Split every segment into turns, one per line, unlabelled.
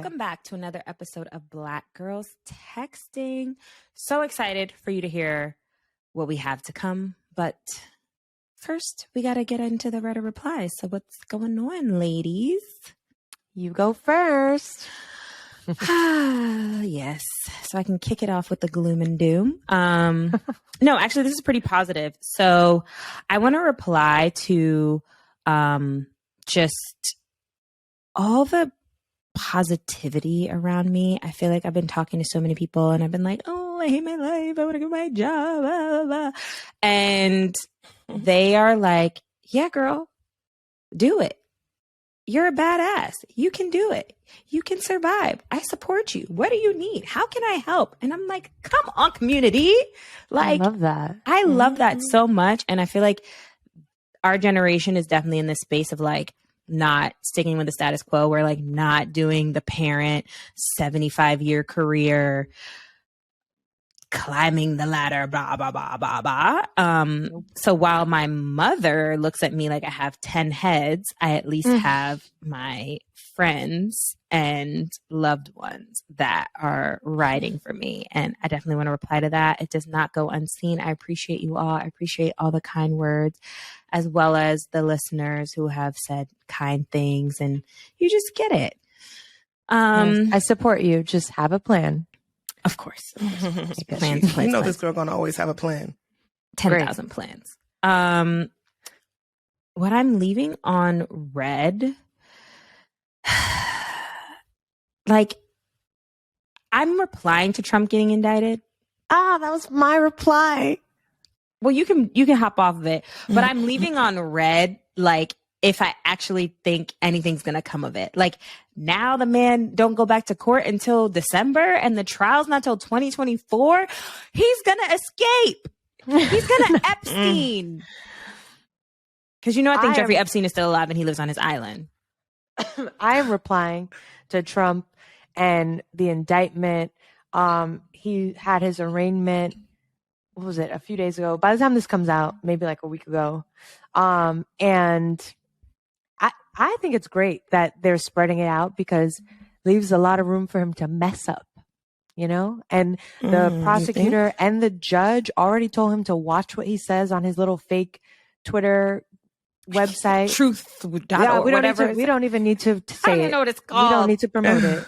Welcome back to another episode of Black Girls Texting. So excited for you to hear what we have to come. But first, we got to get into the Reddit replies. So what's going on, ladies?
You go first.
Yes. So I can kick it off with the gloom and doom. No, actually, this is pretty positive. So I want to reply to just all the positivity around me. I feel like I've been talking to so many people and I've been like, oh, I hate my life. I want to get my job. Blah, blah, blah. And they are like, yeah, girl, do it. You're a badass. You can do it. You can survive. I support you. What do you need? How can I help? And I'm like, come on, community. Like,
I love that.
I love that so much. And I feel like our generation is definitely in this space of like not sticking with the status quo. We're like not doing the parent 75-year career, climbing the ladder, blah, blah, blah, blah, blah. So while my mother looks at me like I have 10 heads, I at least have my friends and loved ones that are riding for me. And I definitely want to reply to that. It does not go unseen. I appreciate you all. I appreciate all the kind words, as well as the listeners who have said kind things, and you just get it.
Yes, I support you. Just have a plan.
Of course.
Plans, you know this girl gonna always have a plan.
10,000 plans. What I'm leaving on red, like, I'm replying to Trump getting indicted.
That was my reply.
Well, you can hop off of it, but I'm leaving on red, like, if I actually think anything's going to come of it. Like, now the man don't go back to court until December and the trial's not till 2024. He's going to escape. He's going to Epstein. Because, I think Jeffrey Epstein is still alive and he lives on his island.
I am replying to Trump and the indictment. He had his arraignment, what was it, a few days ago. By the time this comes out, maybe like a week ago. And I think it's great that they're spreading it out because it leaves a lot of room for him to mess up, and the prosecutor and the judge already told him to watch what he says on his little fake Twitter website.
Truth.
Yeah, we don't even need to say it.
I don't know what it's called.
We don't need to promote it.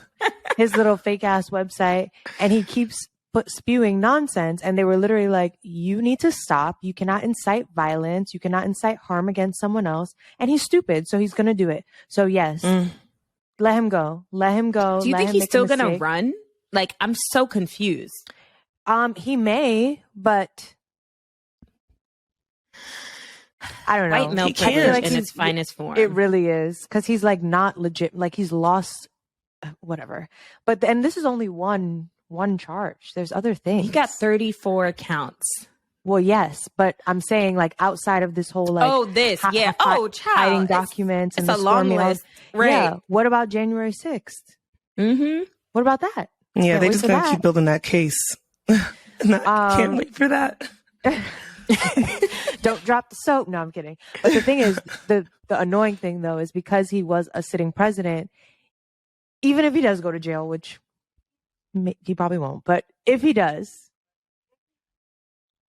His little fake ass website. And he keeps spewing nonsense. And they were literally like, you need to stop. You cannot incite violence. You cannot incite harm against someone else. And he's stupid. So he's going to do it. So yes, let him go. Let him go.
Do you think he's still going to run? Like, I'm so confused.
He may, but I don't know.
White male privilege in its finest form.
It really is. Because he's like not legit. Like he's lost whatever. But and this is only one charge. There's other things.
He got 34 counts.
Well, yes, but I'm saying like outside of this whole like
child,
hiding documents
it's
and
a long list. Right.
Yeah. What about January 6th? What about that?
Yeah, they just gonna keep building that case. Can't wait for that.
Don't drop the soap. No, I'm kidding. But the thing is, the annoying thing though is because he was a sitting president. Even if he does go to jail, which he probably won't, but if he does,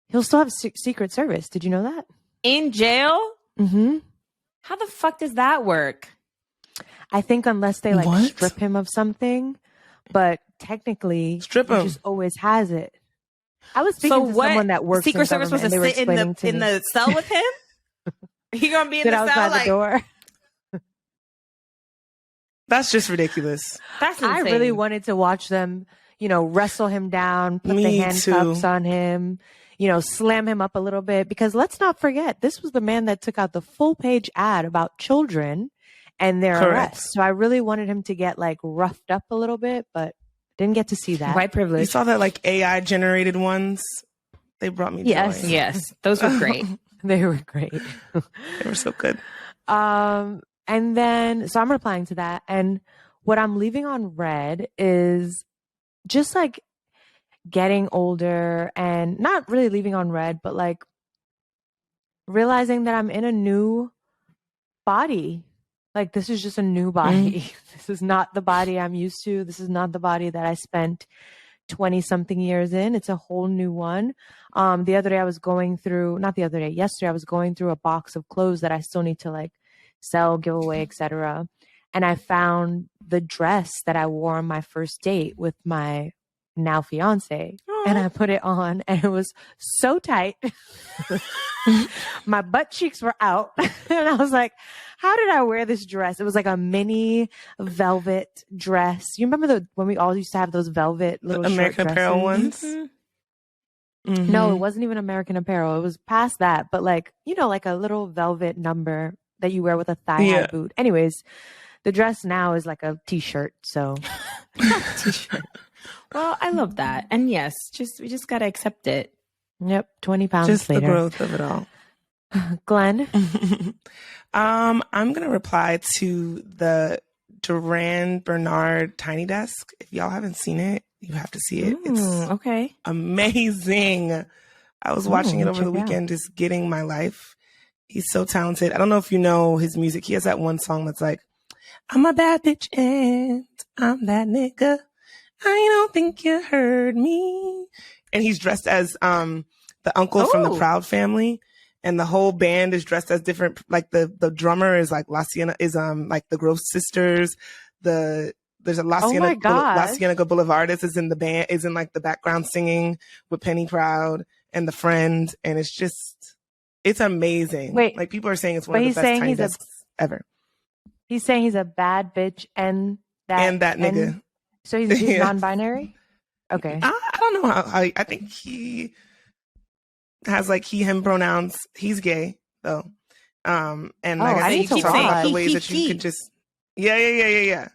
he'll still have Secret Service. Did you know that?
In jail? How the fuck does that work?
I think unless they strip him of something, but technically he just always has it. I was speaking to someone that works
Secret Service was to sit in the cell with him? He gonna be in the cell
outside the door?
That's just ridiculous.
That's insane.
I really wanted to watch them, wrestle him down, put the handcuffs on him, slam him up a little bit. Because let's not forget, this was the man that took out the full page ad about children and their arrest. So I really wanted him to get like roughed up a little bit, but didn't get to see that.
White privilege.
You saw that like AI generated ones? They brought me joy.
Yes. Those were great.
They were great.
They were so good.
And then, so I'm replying to that. And what I'm leaving on red is just like getting older and not really leaving on red, but like realizing that I'm in a new body Like, this is just a new body. This is not the body I'm used to. This is not the body that I spent 20 something years in. It's a whole new one. The other day I was going through, not the other day, yesterday I was going through a box of clothes that I still need to like sell, give away, etc. And I found the dress that I wore on my first date with my now fiance. And I put it on and it was so tight. My butt cheeks were out. And I was like, how did I wear this dress? It was like a mini velvet dress. You remember when we all used to have those velvet little
American Apparel ones?
Mm-hmm. No, it wasn't even American Apparel. It was past that. But like, you know, like a little velvet number that you wear with a thigh-high boot. Anyways, the dress now is like a t-shirt. So
t-shirt. Well, I love that. And yes, we just got to accept it.
Yep. 20 pounds
just
later.
The growth of it all.
Glynn?
I'm going to reply to the Duran Bernard Tiny Desk. If y'all haven't seen it, you have to see it. It's
okay.
Amazing. I was watching it over the weekend, just getting my life. He's so talented. I don't know if you know his music. He has that one song that's like, I'm a bad bitch and I'm that nigga. I don't think you heard me. And he's dressed as the uncle from the Proud Family. And the whole band is dressed as different. Like the drummer is like La like the Gross Sisters. There's a La Cienega Boulevardist is in the band, is in like the background singing with Penny Proud and the friend. And it's amazing.
Wait,
like people are saying it's one of the best Tiny Desks ever.
He's saying he's a bad bitch and that
nigga.
So he's non-binary? Okay.
I don't know how I think he has like he, him pronouns. He's gay though. And like I think you keep saying the ways that you can just yeah.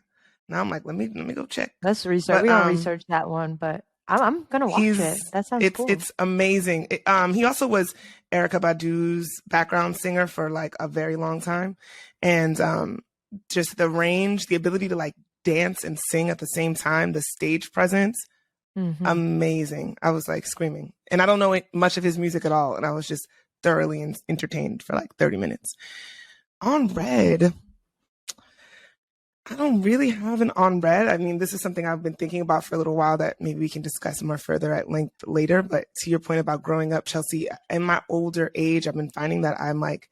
Now I'm like, let me go check.
Let's research. We don't research that one, but I'm gonna watch it. That sounds cool.
It's amazing. He also was Erykah Badu's background singer for like a very long time, and just the range, the ability to like dance and sing at the same time, the stage presence, amazing. I was like screaming, and I don't know much of his music at all, and I was just thoroughly entertained for like 30 minutes. On Red, I don't really have an on Red. I mean, this is something I've been thinking about for a little while that maybe we can discuss more further at length later. But to your point about growing up, Chelsea, in my older age, I've been finding that I'm like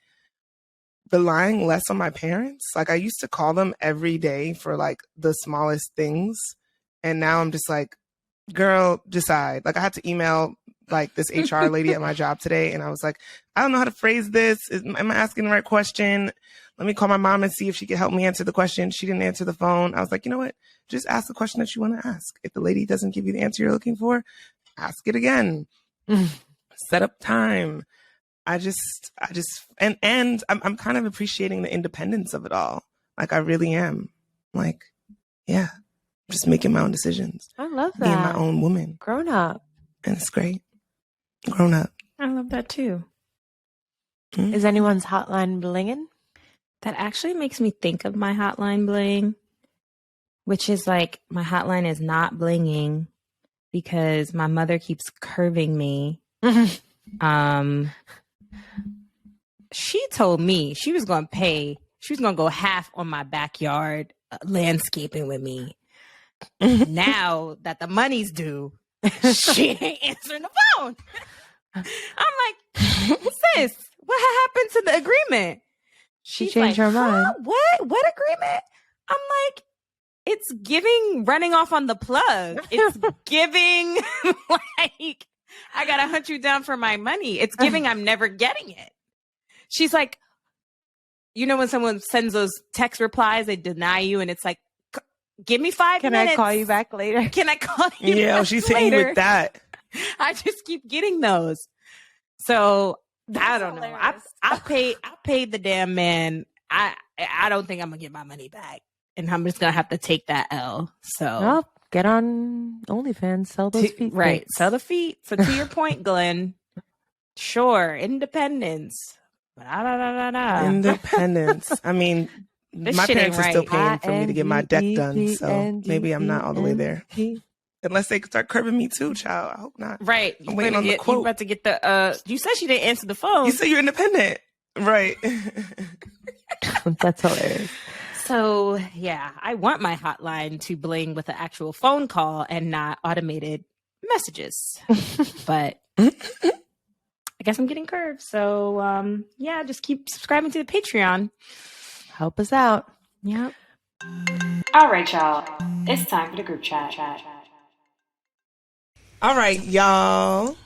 relying less on my parents. Like I used to call them every day for like the smallest things. And now I'm just like, girl, decide. Like I had to email like this HR lady at my job today. And I was like, I don't know how to phrase this. Am I asking the right question? Let me call my mom and see if she can help me answer the question. She didn't answer the phone. I was like, you know what? Just ask the question that you want to ask. If the lady doesn't give you the answer you're looking for, ask it again. Set up time. I'm kind of appreciating the independence of it all. Like I really am. Like, yeah, just making my own decisions.
I love that.
Being my own woman.
Grown up.
And it's great. Grown up.
I love that too.
Is anyone's hotline blinging?
That actually makes me think of my hotline bling, which is like my hotline is not blinging because my mother keeps curving me. She told me she was going to go half on my backyard landscaping with me. Now that the money's due, she ain't answering the phone. I'm like, sis, what happened to the agreement?
She changed her mind.
What agreement? I'm like, it's giving running off on the plug. It's giving like, I got to hunt you down for my money. It's giving I'm never getting it. She's like, you know when someone sends those text replies, they deny you, and it's like, give me 5 minutes.
Can I call you back later?
Can I call you
back
back
she's
later?
hitting with that.
I just keep getting those. So I don't know. I paid the damn man. I don't think I'm gonna get my money back, and I'm just gonna have to take that L. So
get on OnlyFans, sell those feet.
Right, sell the feet. So to your point, Glynn, sure, independence.
Independence. I mean, my parents are still paying for me to get my deck done, so maybe I'm not all the way there. Unless they start curving me too, child. I hope not.
Right.
I'm waiting on the quote.
You about to get the, you said she didn't answer the phone.
You said you're independent. Right.
That's hilarious.
So, yeah, I want my hotline to bling with an actual phone call and not automated messages. But I guess I'm getting curved. So, yeah, just keep subscribing to the Patreon.
Help us out.
Yep.
All right, y'all. It's time for the group chat.
All right, y'all.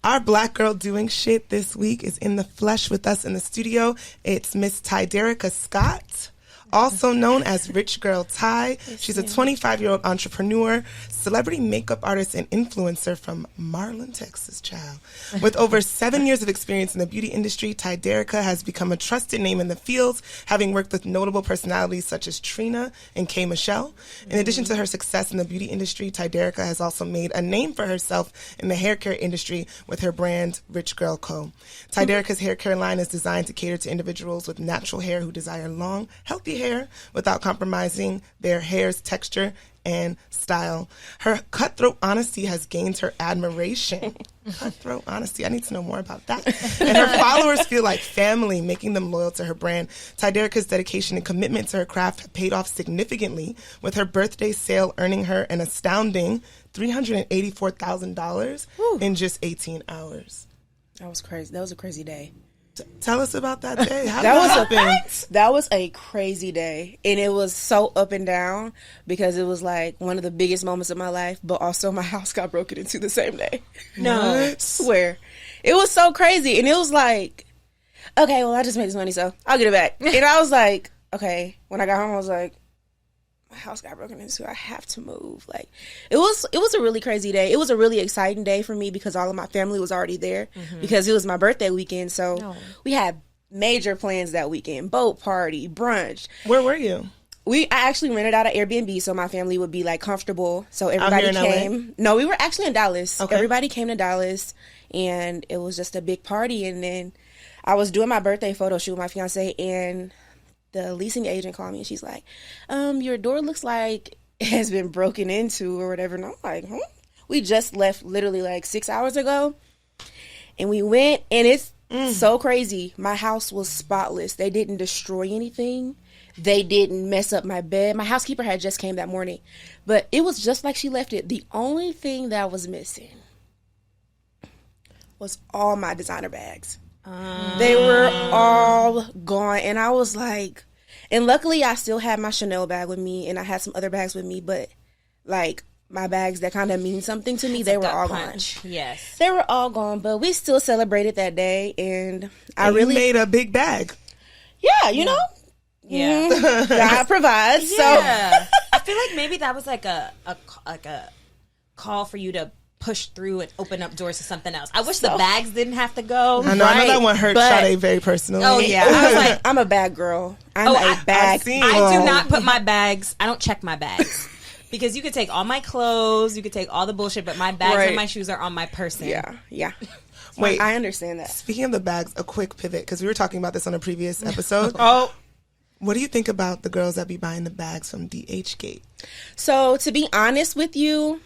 Our black girl doing shit this week is in the flesh with us in the studio. It's Miss Tyderica Scott, also known as Rich Girl Ty. She's a 25-year-old entrepreneur, celebrity makeup artist, and influencer from Marlin, Texas, child. With over 7 years of experience in the beauty industry, Tyderica has become a trusted name in the field, having worked with notable personalities such as Trina and K. Michelle. In addition to her success in the beauty industry, Tyderica has also made a name for herself in the hair care industry with her brand, Rich Girl Co. Tyderica's hair care line is designed to cater to individuals with natural hair who desire long, healthy hair without compromising their hair's texture and style. Her cutthroat honesty has gained her admiration. Cutthroat honesty. I need to know more about that. And her followers feel like family, making them loyal to her brand. Tyderica's dedication and commitment to her craft have paid off significantly, with her birthday sale earning her an astounding $384,000 in just 18 hours.
That was crazy. That was a crazy day.
Tell us about that day. How
That
did
was
happen?
that was a crazy day, and it was so up and down because it was like one of the biggest moments of my life, but also my house got broken into the same day.
No.
Swear, it was so crazy, and it was like, okay, well, I just made this money, so I'll get it back. And I was like, okay. When I got home, I was like, my house got broken into. I have to move. Like, it was a really crazy day. It was a really exciting day for me because all of my family was already there because it was my birthday weekend. So we had major plans that weekend: boat party, brunch.
Where were you?
I actually rented out an Airbnb so my family would be like comfortable. So everybody came. No, we were actually in Dallas. Okay. Everybody came to Dallas, and it was just a big party. And then I was doing my birthday photo shoot with my fiance, and the leasing agent called me, and she's like, your door looks like it has been broken into or whatever. And I'm like, we just left literally like 6 hours ago. And we went, and it's so crazy. My house was spotless. They didn't destroy anything. They didn't mess up my bed. My housekeeper had just came that morning. But it was just like she left it. The only thing that was missing was all my designer bags. They were all gone, and I was like, and luckily I still had my Chanel bag with me, and I had some other bags with me, but like my bags that kind of mean something to me, they were all gone.
Yes,
they were all gone, but we still celebrated that day, and I really
made a big bag.
Yeah, you know, God provides.
Yeah. So I feel like maybe that was like a call for you to push through and open up doors to something else. I wish the bags didn't have to go.
I know that one hurt Sade very personally.
Oh yeah, I was like,
I'm a bag girl. I'm a bag.
I do not put my bags. I don't check my bags because you could take all my clothes, you could take all the bullshit, but my bags and my shoes are on my person.
Yeah.
Wait,
I understand that.
Speaking of the bags, a quick pivot because we were talking about this on a previous episode. What do you think about the girls that be buying the bags from DHgate?
So to be honest with you,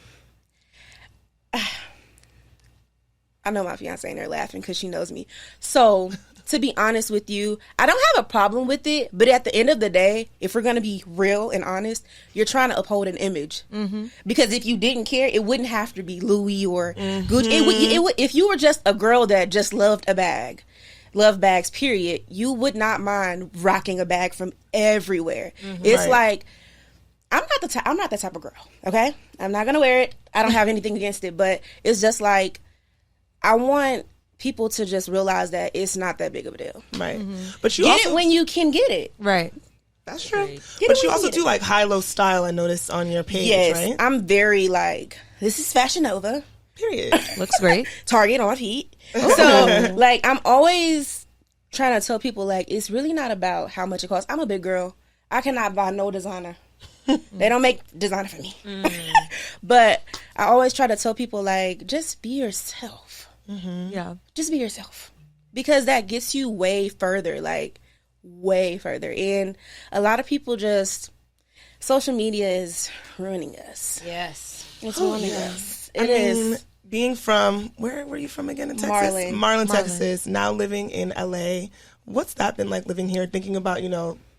I know my fiance in there laughing because she knows me. So, to be honest with you, I don't have a problem with it. But at the end of the day, if we're going to be real and honest, you're trying to uphold an image. Because if you didn't care, it wouldn't have to be Louis or Gucci. It would, if you were just a girl that just loved bags, period, you would not mind rocking a bag from everywhere. It's like, I'm not that type of girl, okay? I'm not going to wear it. I don't have anything against it, but it's just like, I want people to just realize that it's not that big of a deal.
Right. But you
get
also,
it when you can get it.
Right.
That's true. But you also do like high-low style, I noticed on your page, right?
I'm very like, this is Fashion Nova.
Period.
Looks great.
Target on feet. So, like, I'm always trying to tell people, like, it's really not about how much it costs. I'm a big girl. I cannot buy no designer. They don't make designer for me. But I always try to tell people, like, just be yourself.
Yeah.
Just be yourself. Because that gets you way further, like, way further. And a lot of people just, social media is ruining us.
yes,
It's ruining us. It is.
Being from, where were you from again in Texas? Marlin, Texas. Now living in LA. What's that been like living here? Thinking about,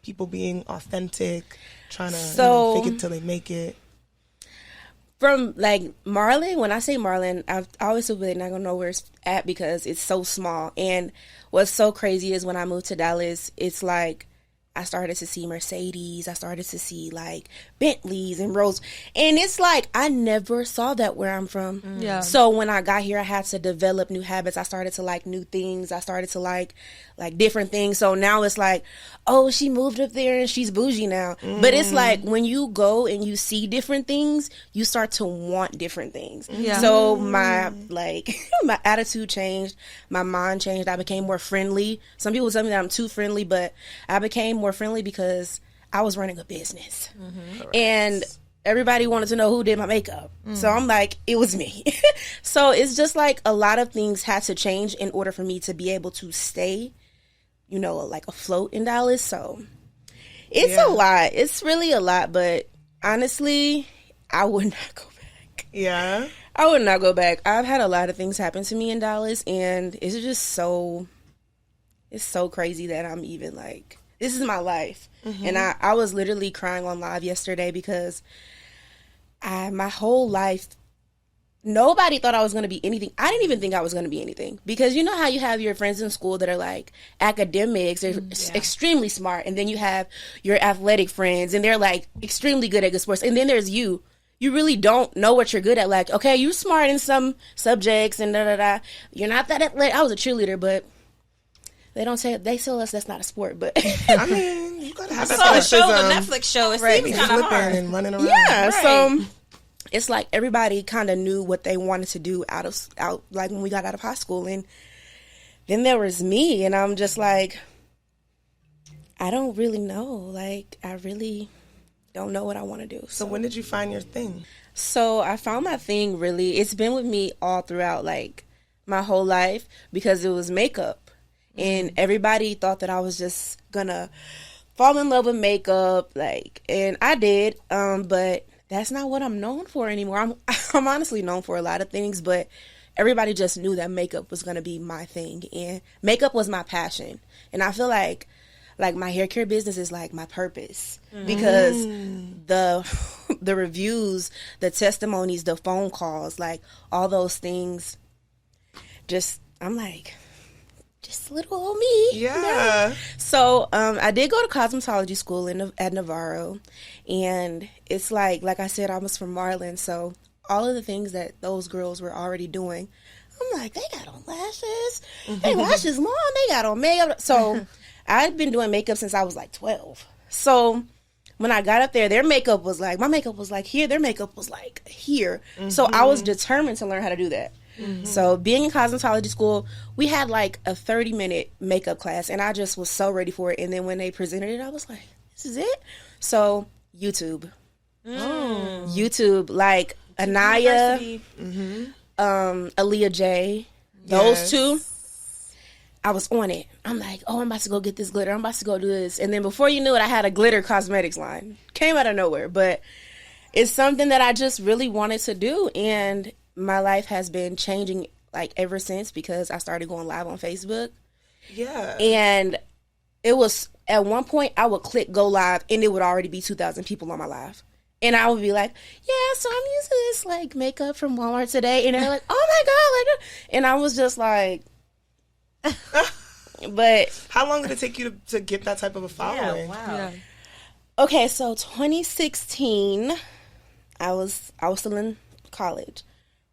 people being authentic, trying to fake it till they make it?
From like Marlin, when I say Marlin, I always feel they're not gonna know where it's at because it's so small. And what's so crazy is when I moved to Dallas, it's like I started to see Mercedes, I started to see like Bentleys and Rolls, and it's like I never saw that where I'm from.
Yeah.
So when I got here, I had to develop new habits. I started to like new things. I started to like different things. So now it's like, oh, she moved up there and she's bougie now. But it's like when you go and you see different things, you start to want different things.
Yeah.
So my my attitude changed, my mind changed. I became more friendly. Some people tell me that I'm too friendly, but I became more friendly because I was running a business. And everybody wanted to know who did my makeup. So I'm like, it was me. So it's just like a lot of things had to change in order for me to be able to stay, you know, like afloat in Dallas. So it's a lot. It's really a lot. But honestly, I would not go back.
Yeah.
I would not go back. I've had a lot of things happen to me in Dallas, and it's just so, it's so crazy that I'm even like, this is my life. And I was literally crying on live yesterday because my whole life, nobody thought I was going to be anything. I didn't even think I was going to be anything. Because you know how you have your friends in school that are like academics, they're extremely smart. And then you have your athletic friends and they're like extremely good at good sports. And then there's you. You really don't know what you're good at. Like, okay, you're smart in some subjects and da-da-da. You're not that athletic. I was a cheerleader, but they don't say, they tell us that's not a sport, but
I mean, you gotta have that
the show, the
athleticism.
Netflix show. It
Right.
seems kind of hard.
And running around.
yeah.
Right.
So it's like everybody kind of knew what they wanted to do out like when we got out of high school, and then there was me, and I'm just like, I don't really know. Like, I really don't know what I want to do.
So when did you find your thing?
So I found my thing really, it's been with me all throughout like my whole life because it was makeup. And everybody thought that I was just gonna fall in love with makeup, like, and I did, but that's not what I'm known for anymore. I'm honestly known for a lot of things, but everybody just knew that makeup was gonna be my thing, and makeup was my passion. And I feel like my hair care business is like my purpose because the reviews, the testimonies, the phone calls, like all those things, just I'm like, just little old me.
Yeah.
So I did go to cosmetology school at Navarro, and it's like I said, I was from Marlin, so all of the things that those girls were already doing, I'm like, they got on lashes, they lashes long, they got on makeup. So I'd been doing makeup since I was like 12. So when I got up there, their makeup was like, my makeup was like here, their makeup was like here. So I was determined to learn how to do that. So being in cosmetology school, we had like a 30-minute makeup class, and I just was so ready for it. And then when they presented it, I was like, this is it? So YouTube. YouTube, like Anaya, Aaliyah J, those two. I was on it. I'm like, oh, I'm about to go get this glitter. I'm about to go do this. And then before you knew it, I had a glitter cosmetics line. Came out of nowhere. But it's something that I just really wanted to do. And my life has been changing like ever since because I started going live on Facebook. Yeah. And it was, at one point, I would click go live and it would already be 2,000 people on my live. And I would be like, yeah, so I'm using this like makeup from Walmart today. And they're like, oh my God. Like, and I was just like, but
how long did it take you to get that type of a following?
Yeah, wow. Yeah.
Okay, so 2016, I was still in college.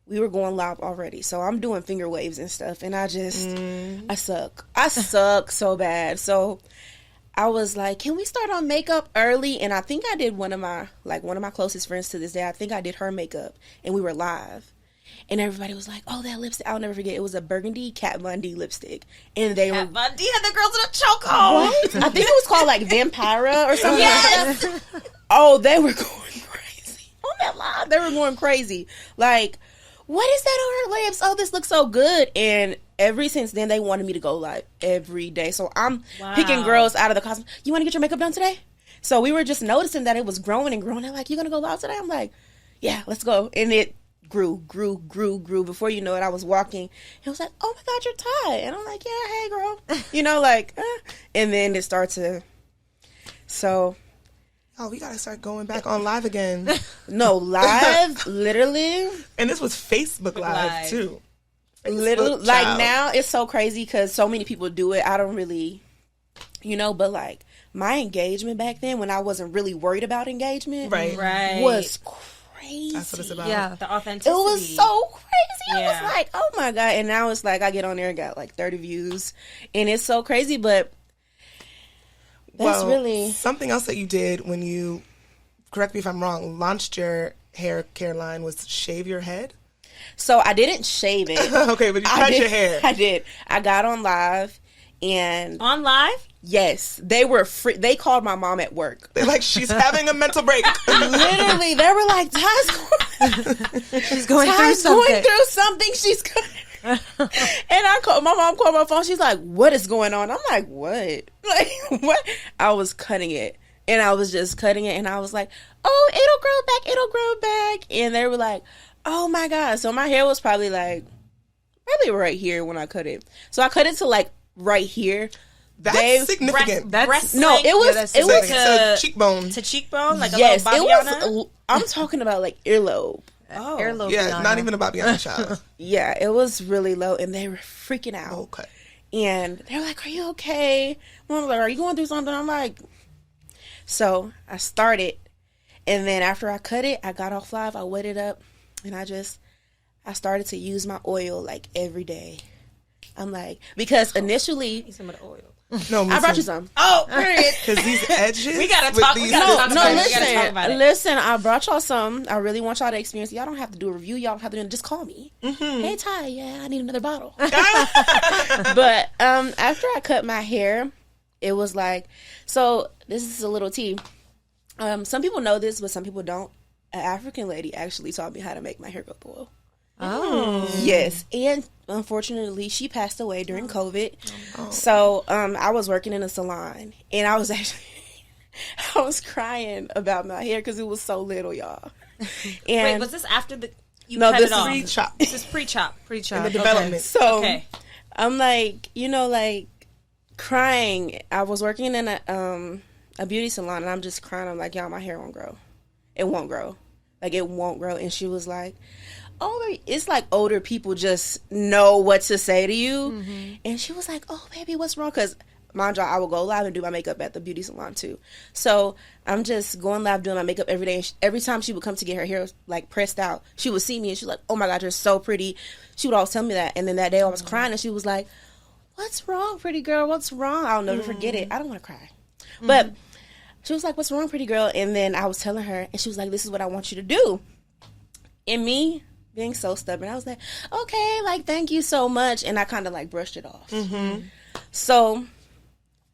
We were going live already, so I'm doing finger waves and stuff, and I just I suck so bad. So I was like, can we start on makeup early? And I think I did one of my closest friends to this day. I think I did her makeup, and we were live. And everybody was like, oh, that lipstick, I'll never forget. It was a burgundy Kat Von D lipstick. And they
Kat Von D had the girls in a chokehold.
What? I think it was called like Vampira or something. Yes. Like that. Oh, they were going crazy. On that live, they were going crazy. Like, what is that on her lips? Oh, this looks so good. And ever since then, they wanted me to go live every day. So I'm picking girls out of the cosmetics. You want to get your makeup done today? So we were just noticing that it was growing and growing. They're like, you going to go live today? I'm like, yeah, let's go. And it grew. Before you know it, I was walking. It was like, oh my God, you're Ty. And I'm like, yeah, hey, girl. You know, like, and then it started to So,
oh, we gotta start going back on live again.
No, live, literally.
And this was Facebook Live too.
Literally, like now it's so crazy because so many people do it. I don't really, but like my engagement back then when I wasn't really worried about engagement,
right,
was crazy.
That's what it's about.
Yeah, the authenticity.
It was so crazy. I was like, oh my God. And now it's like I get on there and got like 30 views, and it's so crazy. But that's really
something else that you did when you, correct me if I'm wrong, launched your hair care line was shave your head.
So I didn't shave it.
Okay, but you cut your hair.
I did. I got on live and
on live.
Yes, they were free. They called my mom at work.
They're like, she's having a mental break.
Literally, they were like,
she's going through something.
She's going. And my mom called my phone. She's like, what is going on? I'm like, what? Like, what? I was cutting it. And I was just cutting it. And I was like, oh, it'll grow back. And they were like, oh my God. So my hair was probably right here when I cut it. So I cut it to like right here.
That's significant.
It was
to cheekbone.
To cheekbone? Like a little Babiana?
I'm talking about like earlobe.
Oh.
Earlobe.
Yeah, not even a Babiana child.
Yeah, it was really low and they were freaking out.
Okay.
And they're like, are you okay? Mom was like, are you going through something? I'm like, so I started. And then after I cut it, I got off live. I wetted up. And I started to use my oil like every day. I'm like, because initially,
some of the oil.
No,
I brought you some.
Oh, period.
Because these edges.
We gotta talk.
Listen. I brought y'all some. I really want y'all to experience. Y'all don't have to do a review. Y'all don't have to do it. Just call me. Mm-hmm. Hey Ty, I need another bottle. But after I cut my hair, it was like, so this is a little tea. Some people know this, but some people don't. An African lady actually taught me how to make my hair go through oil.
Oh.
Yes. And unfortunately, she passed away during COVID. Oh. So I was working in a salon, and I was crying about my hair because it was so little, y'all. And
wait, was this after you cut it off?
Pre-chop.
This is pre-chop.
In the development.
Okay. So I'm like, crying. I was working in a beauty salon, and I'm just crying. I'm like, y'all, my hair won't grow. It won't grow. Like, it won't grow. And she was like, oh, it's like older people just know what to say to you. Mm-hmm. And she was like, oh, baby, what's wrong? Because, mind you, I would go live and do my makeup at the beauty salon, too. So I'm just going live doing my makeup every day. And every time she would come to get her hair, like, pressed out, she would see me, and she was like, oh, my God, you're so pretty. She would always tell me that. And then that day I was crying, and she was like, what's wrong, pretty girl? What's wrong? I'll never forget it. I don't want to cry. Mm-hmm. But she was like, what's wrong, pretty girl? And then I was telling her, and she was like, this is what I want you to do. And me, being so stubborn, I was like, okay, like, thank you so much. And I kind of, like, brushed it off. Mm-hmm. So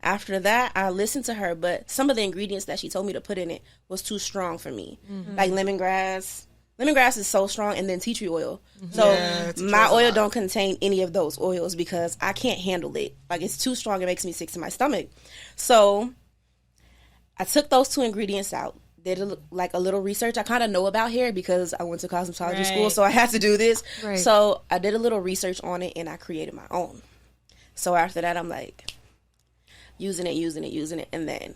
after that, I listened to her, but some of the ingredients that she told me to put in it was too strong for me. Mm-hmm. Like lemongrass. Lemongrass is so strong, and then tea tree oil. Mm-hmm. So my oil don't contain any of those oils because I can't handle it. Like, it's too strong. It makes me sick to my stomach. So I took those two ingredients out, did a little research. I kind of know about hair because I went to cosmetology school, so I had to do this. Right. So I did a little research on it, and I created my own. So after that, I'm like using it, and then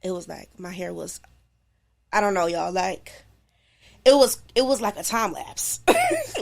it was like my hair was, I don't know, y'all, like it was like a time lapse.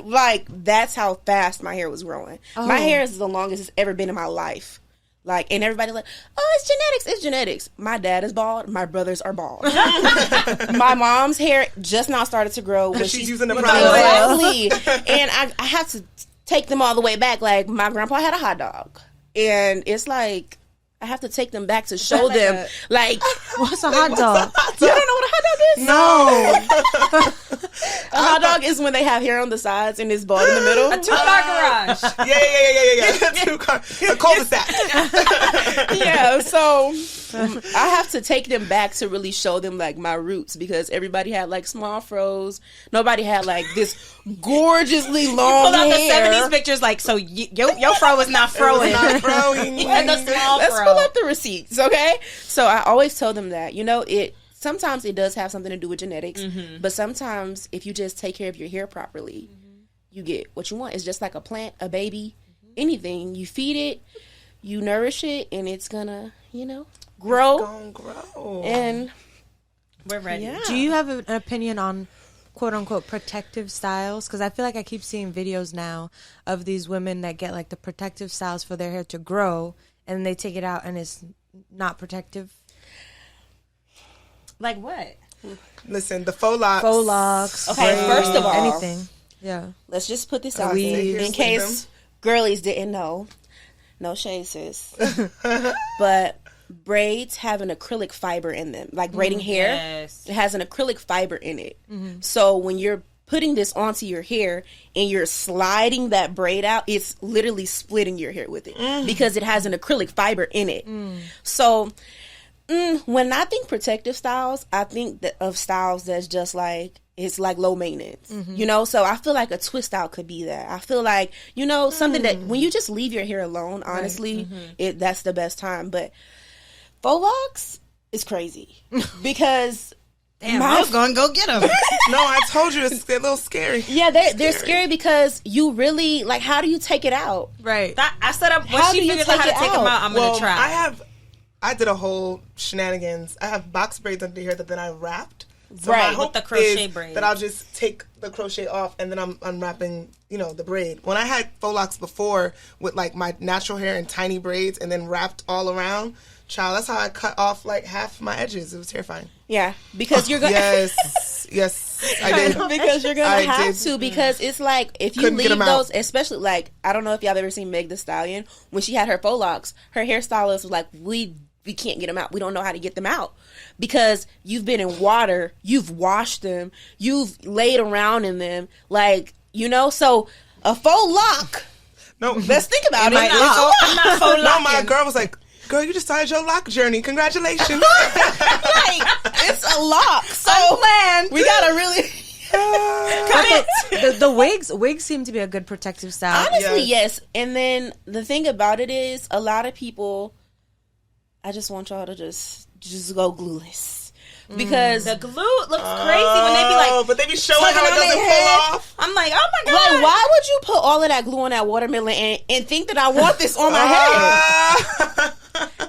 Like, that's how fast my hair was growing. Oh. My hair is the longest it's ever been in my life. Like, and everybody like, oh, it's genetics. My dad is bald. My brothers are bald. My mom's hair just now started to grow. When
she's using the product.
Exactly. And I have to take them all the way back. Like, my grandpa had a hot dog. And it's like, I have to take them back to show them, like,
what's a hot dog?
You don't know what a hot dog is?
No.
A hot dog is when they have hair on the sides and it's bald in the middle.
A two-car garage.
Yeah. A cul-de-sac.
Yeah, so I have to take them back to really show them, like, my roots, because everybody had, like, small fros. Nobody had, like, this gorgeously long hair.
You pulled out the 70s pictures, like, so your fro was not froing. You had the small
Let's
fro.
pull up the receipts, okay? So I always tell them that, sometimes it does have something to do with genetics, but sometimes if you just take care of your hair properly, you get what you want. It's just like a plant, a baby, anything. You feed it, you nourish it, and it's gonna, grow.
It's gonna grow.
And
we're ready.
Yeah.
Do you have an opinion on quote unquote protective styles? Because I feel like I keep seeing videos now of these women that get like the protective styles for their hair to grow, and then they take it out and it's not protective.
Like what?
Listen, the faux locks.
Faux locks.
Okay, first of all,
anything. Yeah.
let's just put this out
Weaves.
there in case girlies didn't know. No shade, sis. But braids have an acrylic fiber in them. Like braiding hair,
Yes.
it has an acrylic fiber in it. So when you're putting this onto your hair and you're sliding that braid out, it's literally splitting your hair with it because it has an acrylic fiber in it. So when I think protective styles, I think of styles that's just like, it's like low maintenance, you know? So I feel like a twist out could be that. I feel like, you know, something that when you just leave your hair alone, honestly, that's the best time. But faux locks is crazy because
Damn, I was going to go get them.
No, I told you it's a little scary.
yeah, they're scary because you really, like, how do you take it out?
Right.
I said, when
How
she
do you
figures out how to
take it
take them
out?
out, I'm going to try.
I did a whole shenanigans. I have box braids under here that then I wrapped. So
Right,
my
with
hope
the crochet
is
braid.
that I'll just take the crochet off and then I'm unwrapping, you know, the braid. When I had faux locks before with like my natural hair and tiny braids and then wrapped all around, child, that's how I cut off like half my edges. It was terrifying.
Yeah, because you're going
Yes, I did.
because you're gonna
I
have
did.
to, because it's like if you
Couldn't get
leave
'em out.
those, especially like, I don't know if y'all ever seen Meg Thee Stallion when she had her faux locks, her hairstylist was like, we can't get them out, we don't know how to get them out because you've been in water, you've washed them, you've laid around in them, like, you know. So a faux lock,
No,
let's think about it.
I'm not faux
no, my
locking.
girl was like, "Girl, you just started your lock journey. Congratulations."
Like, it's a lock, so
Unplanned.
we gotta really
The wigs seem to be a good protective style.
honestly,
Yes.
yes. And then the thing about it is, a lot of people, I just want y'all to just go glueless because
The glue looks crazy when they be like,
but they be showing
tugging
how it
on their
doesn't
head.
pull off.
I'm like, oh my God.
like, why would you put all of that glue on that watermelon and think that I want this on my head?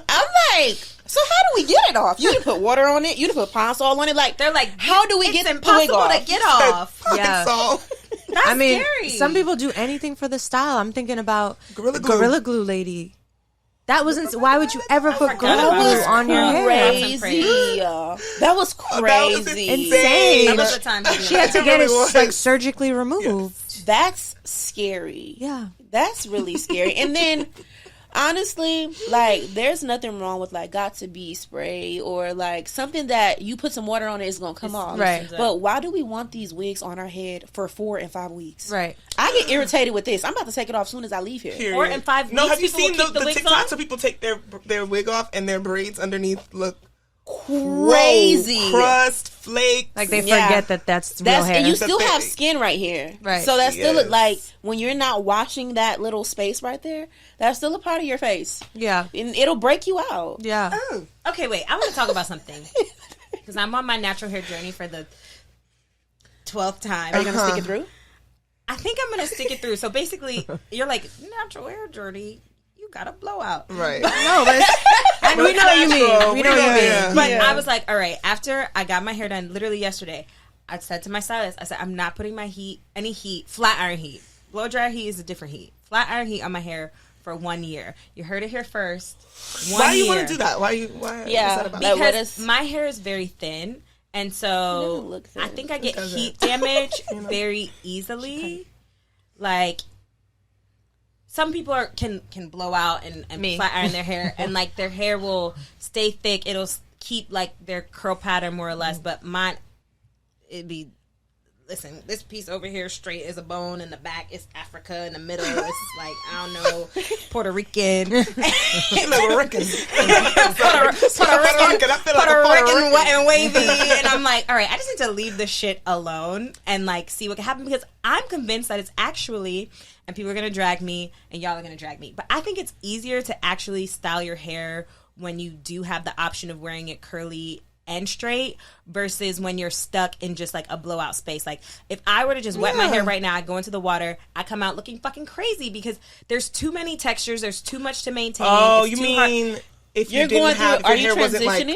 I'm like, so how do we get it off? You done put water on it. You done put Pine-Sol on it. Like,
They're like,
how do we
it's
get the wig
impossible
off?
to get off.
Yeah.
So,
That's
I mean,
scary.
some people do anything for the style. I'm thinking about
Gorilla Glue.
Gorilla Glue lady. That wasn't. Why would you ever put
forgot
Gorilla
about
Glue
that.
on your hair?
Crazy. That was crazy.
insane.
That was the time to do
She
that.
had to get it
was.
like surgically removed.
That's scary.
Yeah.
That's really scary. And then, honestly, like, there's nothing wrong with, like, got to be spray or, like, something that you put some water on it is going to come off.
Right.
But why do we want these wigs on our head for 4 and 5 weeks?
Right.
I get irritated with this. I'm about to take it off as soon as I leave here.
Period.
Or in 5
No,
weeks,
have you
people will
seen
keep the
the
wigs
TikToks
on?
where people take their wig off and their braids underneath look
Crazy.
crust, flakes.
Like they
Yeah.
forget that that's real hair.
And you
That's
still
the
have
thing.
skin right here.
Right.
So that's still
Yes.
like, when you're not washing that little space right there, that's still a part of your face.
yeah.
And it'll break you out.
Yeah.
Okay, wait. I want to talk about something because I'm on my natural hair journey for the 12th time.
Are you going to stick it through?
I think I'm going to stick it through. So basically, you're like, natural hair journey, you got a blowout.
right.
No, but and we know what you mean. We know what you mean.
Yeah.
But I was like, all right, after I got my hair done literally yesterday, I said to my stylist, I said, I'm not putting my any heat, flat iron heat. Blow dry heat is a different heat. Flat iron heat on my hair for 1 year. You heard it here first.
Why do you
year.
want to do that? Why?
Yeah.
What's that about?
Like, what
Because
is-
my hair is very thin, and
It
so
doesn't look thin.
I think I get
doesn't.
heat damage very easily. Like some people can blow out and
Me.
flat iron their hair, and like their hair will stay thick. It'll keep like their curl pattern more or less. But mine, it'd be. Listen, this piece over here straight as a bone, in the back is Africa, in the middle it's like, I don't know, Puerto Rican.
Puerto Rican.
Puerto
Rican. I feel like a
Puerto
Puerto
Rican
Rican.
wet and wavy. And I'm like, all right, I just need to leave this shit alone and like see what can happen, because I'm convinced that it's actually, and people are going to drag me and y'all are going to drag me, but I think it's easier to actually style your hair when you do have the option of wearing it curly and straight versus when you're stuck in just like a blowout space. Like if I were to just wet my hair right now, I go into the water, I come out looking fucking crazy because there's too many textures, there's too much to maintain.
Oh,
it's
you
too hard.
mean if you didn't have, if your hair wasn't like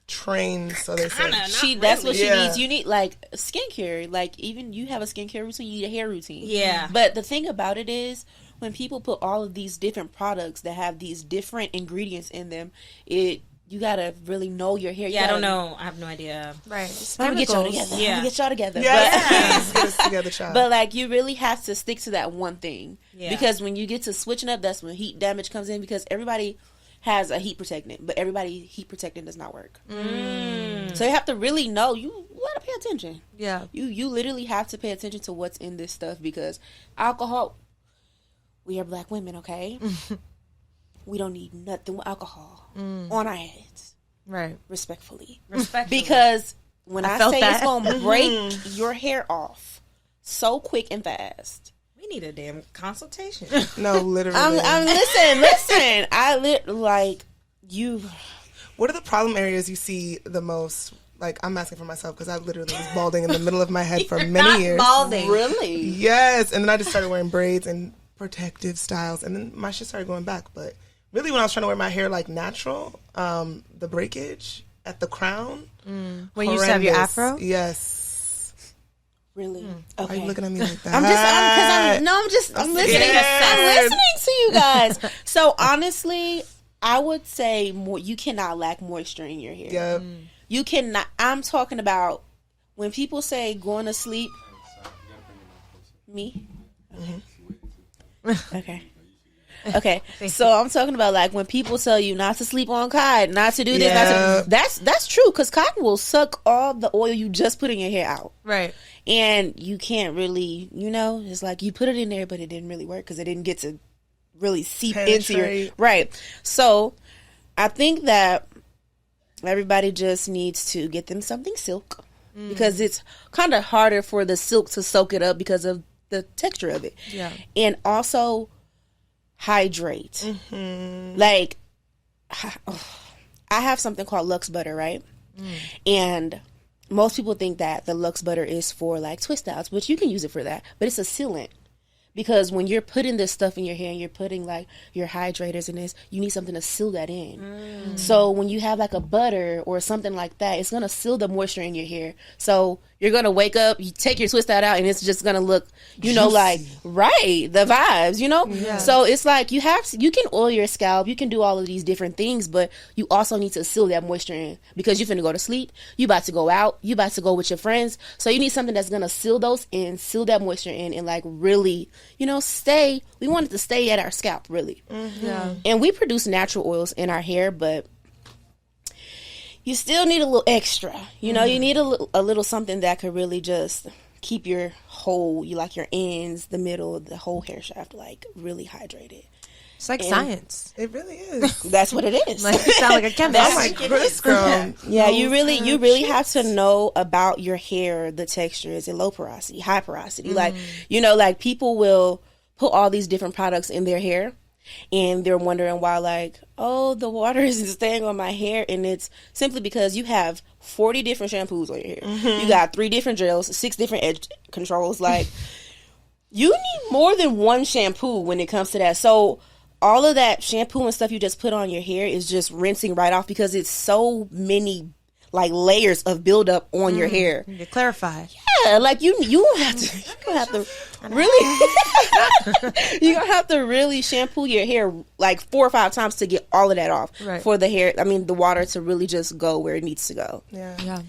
trained, so they said.
That's what she needs. You need like skincare. Like even you have a skincare routine, you need a hair routine.
Yeah.
But the thing about it is, when people put all of these different products that have these different ingredients in them, you gotta really know your hair.
I don't know. I have no idea.
Right. Let me get y'all together.
Yeah.
Let me get y'all together.
Yes. Get us together, child.
But like, you really have to stick to that one thing.
Yeah.
Because when you get to switching up, that's when heat damage comes in. Because everybody has a heat protectant, but everybody heat protectant does not work. So you have to really know. You gotta pay attention.
Yeah.
You literally have to pay attention to what's in this stuff, because alcohol. We are black women, okay? We don't need nothing with alcohol on our heads.
Right.
Respectfully. Because when I say
that.
it's going to break your hair off so quick and fast.
We need a damn consultation.
No, literally.
I'm listen. Like, you.
What are the problem areas you see the most? Like, I'm asking for myself because I literally was balding in the middle of my head for many years.
Balding.
Really?
Yes. And then I just started wearing braids and protective styles, and then my shit started going back. But really, when I was trying to wear my hair like natural, the breakage at the crown.
When you used to have your afro?
Yes.
Really?
Okay. Why are you looking at me like that?
I'm listening. I'm listening to you guys. So honestly, I would say you cannot lack moisture in your hair.
Yep.
You cannot. I'm talking about when people say going to sleep. Me? Okay. Okay. So I'm talking about like when people tell you not to sleep on cotton, not to do this, that's true, because cotton will suck all the oil you just put in your hair out.
Right.
And you can't really, it's like you put it in there, but it didn't really work because it didn't get to really seep into your right. So I think that everybody just needs to get them something silk, because it's kind of harder for the silk to soak it up because of the texture of it. Yeah. And also hydrate. Like, I have something called Lux butter, right? And most people think that the Lux butter is for like twist outs, which you can use it for that, but it's a sealant. Because when you're putting this stuff in your hair and you're putting like your hydrators in this, you need something to seal that in. So when you have like a butter or something like that, it's going to seal the moisture in your hair. So you're going to wake up, you take your twist out and it's just going to look, like, right, the vibes, Yeah. So it's like you can oil your scalp, you can do all of these different things, but you also need to seal that moisture in, because you're finna go to sleep, you about to go out, you about to go with your friends. So you need something that's going to seal those in, seal that moisture in, and like really, we want it to stay at our scalp, really. Yeah. And we produce natural oils in our hair, but you still need a little extra. You need a little something that could really just keep your your ends, the middle, the whole hair shaft, like really hydrated.
It's like science.
It really is.
That's what it is.
Like, you sound like a chemist.
Oh my Chris, girl.
Yeah, you really have to know about your hair, the texture. Is it low porosity, high porosity? Like, like people will put all these different products in their hair, and they're wondering why, like, oh, the water isn't staying on my hair. And it's simply because you have 40 different shampoos on your hair. You got 3 different gels, 6 different edge controls. Like, you need more than one shampoo when it comes to that. So all of that shampoo and stuff you just put on your hair is just rinsing right off, because it's so many like layers of buildup on your hair.
You clarify.
Yeah, like you have to really you're gonna have to really shampoo your hair like 4 or 5 times to get all of that off. Right. For the water to really just go where it needs to go.
Yeah.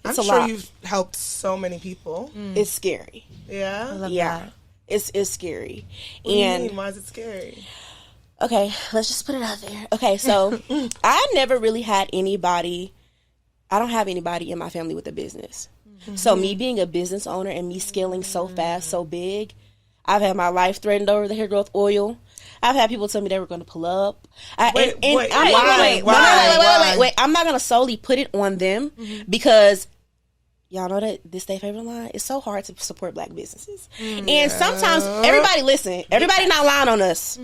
I'm sure you've helped so many people.
It's scary.
Yeah.
I love that.
It's scary.
What do you mean? Why is it scary?
Okay, let's just put it out there. Okay, so I never really had anybody. I don't have anybody in my family with a business. So me being a business owner and me scaling so fast, so big, I've had my life threatened over the hair growth oil. I've had people tell me they were going to pull up.
Wait.
I'm not going to solely put it on them, because y'all know that this their favorite line. It's so hard to support black businesses. And sometimes, everybody not lying on us.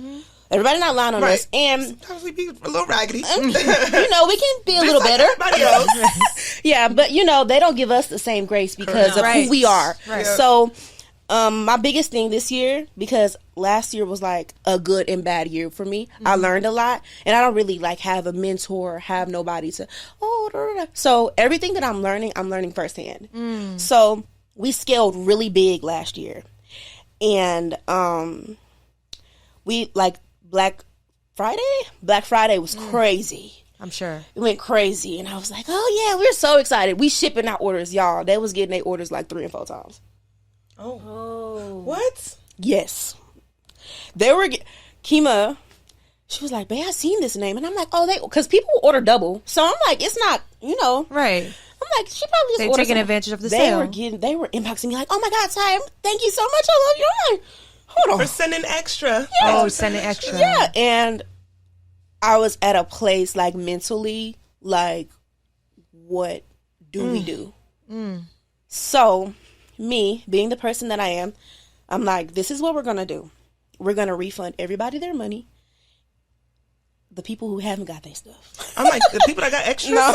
Everybody not lying on us. And
sometimes we be a little raggedy.
We can be a little better.
Everybody else.
Yeah, but they don't give us the same grace because of who we are. Right. So My biggest thing this year, because last year was like a good and bad year for me. I learned a lot, and I don't really like have a mentor, have nobody to, So everything that I'm learning firsthand. So we scaled really big last year, and we like Black Friday was crazy.
I'm sure
it went crazy, and I was like, oh yeah, we're so excited. We shipping out orders, y'all. They was getting their orders like 3 and 4 times.
Oh. What?
Yes. They were Kima, she was like, babe, I seen this name. And I'm like, because people order double. So I'm like, it's not,
Right.
I'm like, she probably just
They're
ordered
taking advantage of the sale.
They were inboxing me like, oh my God, Ty, thank you so much. I love you. I'm like, hold on.
For sending extra.
Yeah.
Oh, sending extra.
Yeah. And I was at a place like mentally, like, what do we do? So me being the person that I am, I'm like, this is what we're going to do. We're going to refund everybody their money. The people who haven't got their stuff.
I'm like, the people that got extras?
No.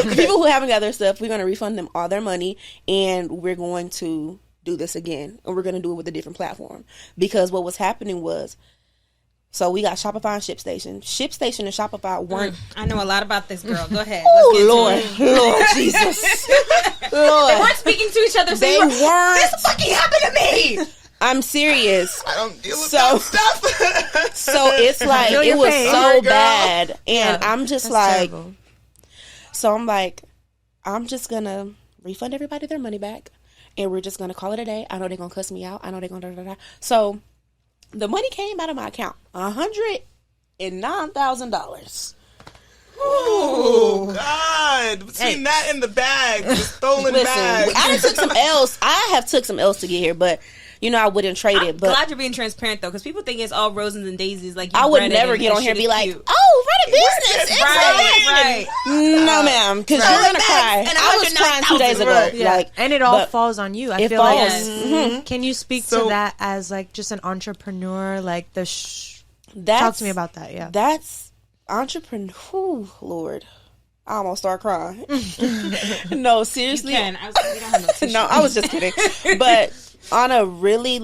The people who haven't got their stuff, we're going to refund them all their money, and we're going to do this again. And we're going to do it with a different platform. Because what was happening was, so we got Shopify and ShipStation. ShipStation and Shopify weren't...
I know a lot about this girl. Go ahead.
Oh, Lord Jesus. Lord.
They weren't speaking to each other. So
They weren't.
This fucking happened to me.
I'm serious.
I don't deal with that stuff.
So it's like, it was so bad. And
Yeah,
I'm just like... Terrible. So I'm like, I'm just going to refund everybody their money back. And we're just going to call it a day. I know they're going to cuss me out. I know they're going to... So... the money came out of my account, $109,000.
Oh God! Between that and the bag, the stolen bag.
I took some L's. I have took some L's to get here, but I wouldn't trade it. But
glad you're being transparent though, because people think it's all roses and daisies. Like
I would never get on here and be like, "Oh, run a business."
Right.
No, ma'am, because you're gonna cry. And I was crying 2 days ago.
Right. Yeah.
Like,
and it all falls on you. I feel
falls.
like. Can you speak to that as like just an entrepreneur? Like talk to me about that. Yeah,
that's entrepreneur. Ooh, Lord. I almost start crying. No, seriously.
You can. We don't have no tissue.
No, I was just kidding. But on a really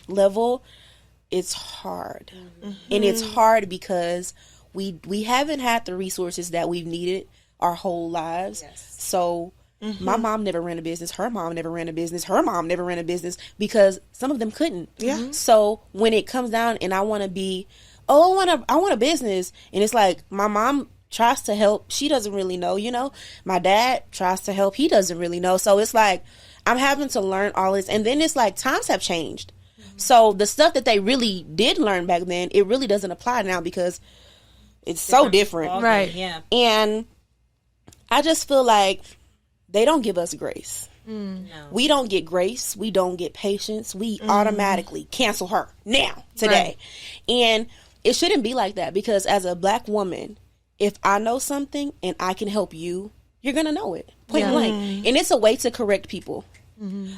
level, it's hard. And it's hard because we haven't had the resources that we've needed our whole lives. Yes. So my mom never ran a business. Her mom never ran a business. Her mom never ran a business because some of them couldn't. Yeah. So when it comes down and I want to be, I want a business, and it's like my mom tries to help. She doesn't really know, My dad tries to help. He doesn't really know. So it's like I'm having to learn all this. And then it's like times have changed. So the stuff that they really did learn back then, it really doesn't apply now because it's so different.
Right.
Yeah.
And I just feel like they don't give us grace.
No.
We don't get grace. We don't get patience. We automatically cancel her now, today. Right. And it shouldn't be like that because as a Black woman, if I know something and I can help you, you're going to know it. Point blank. And it's a way to correct people.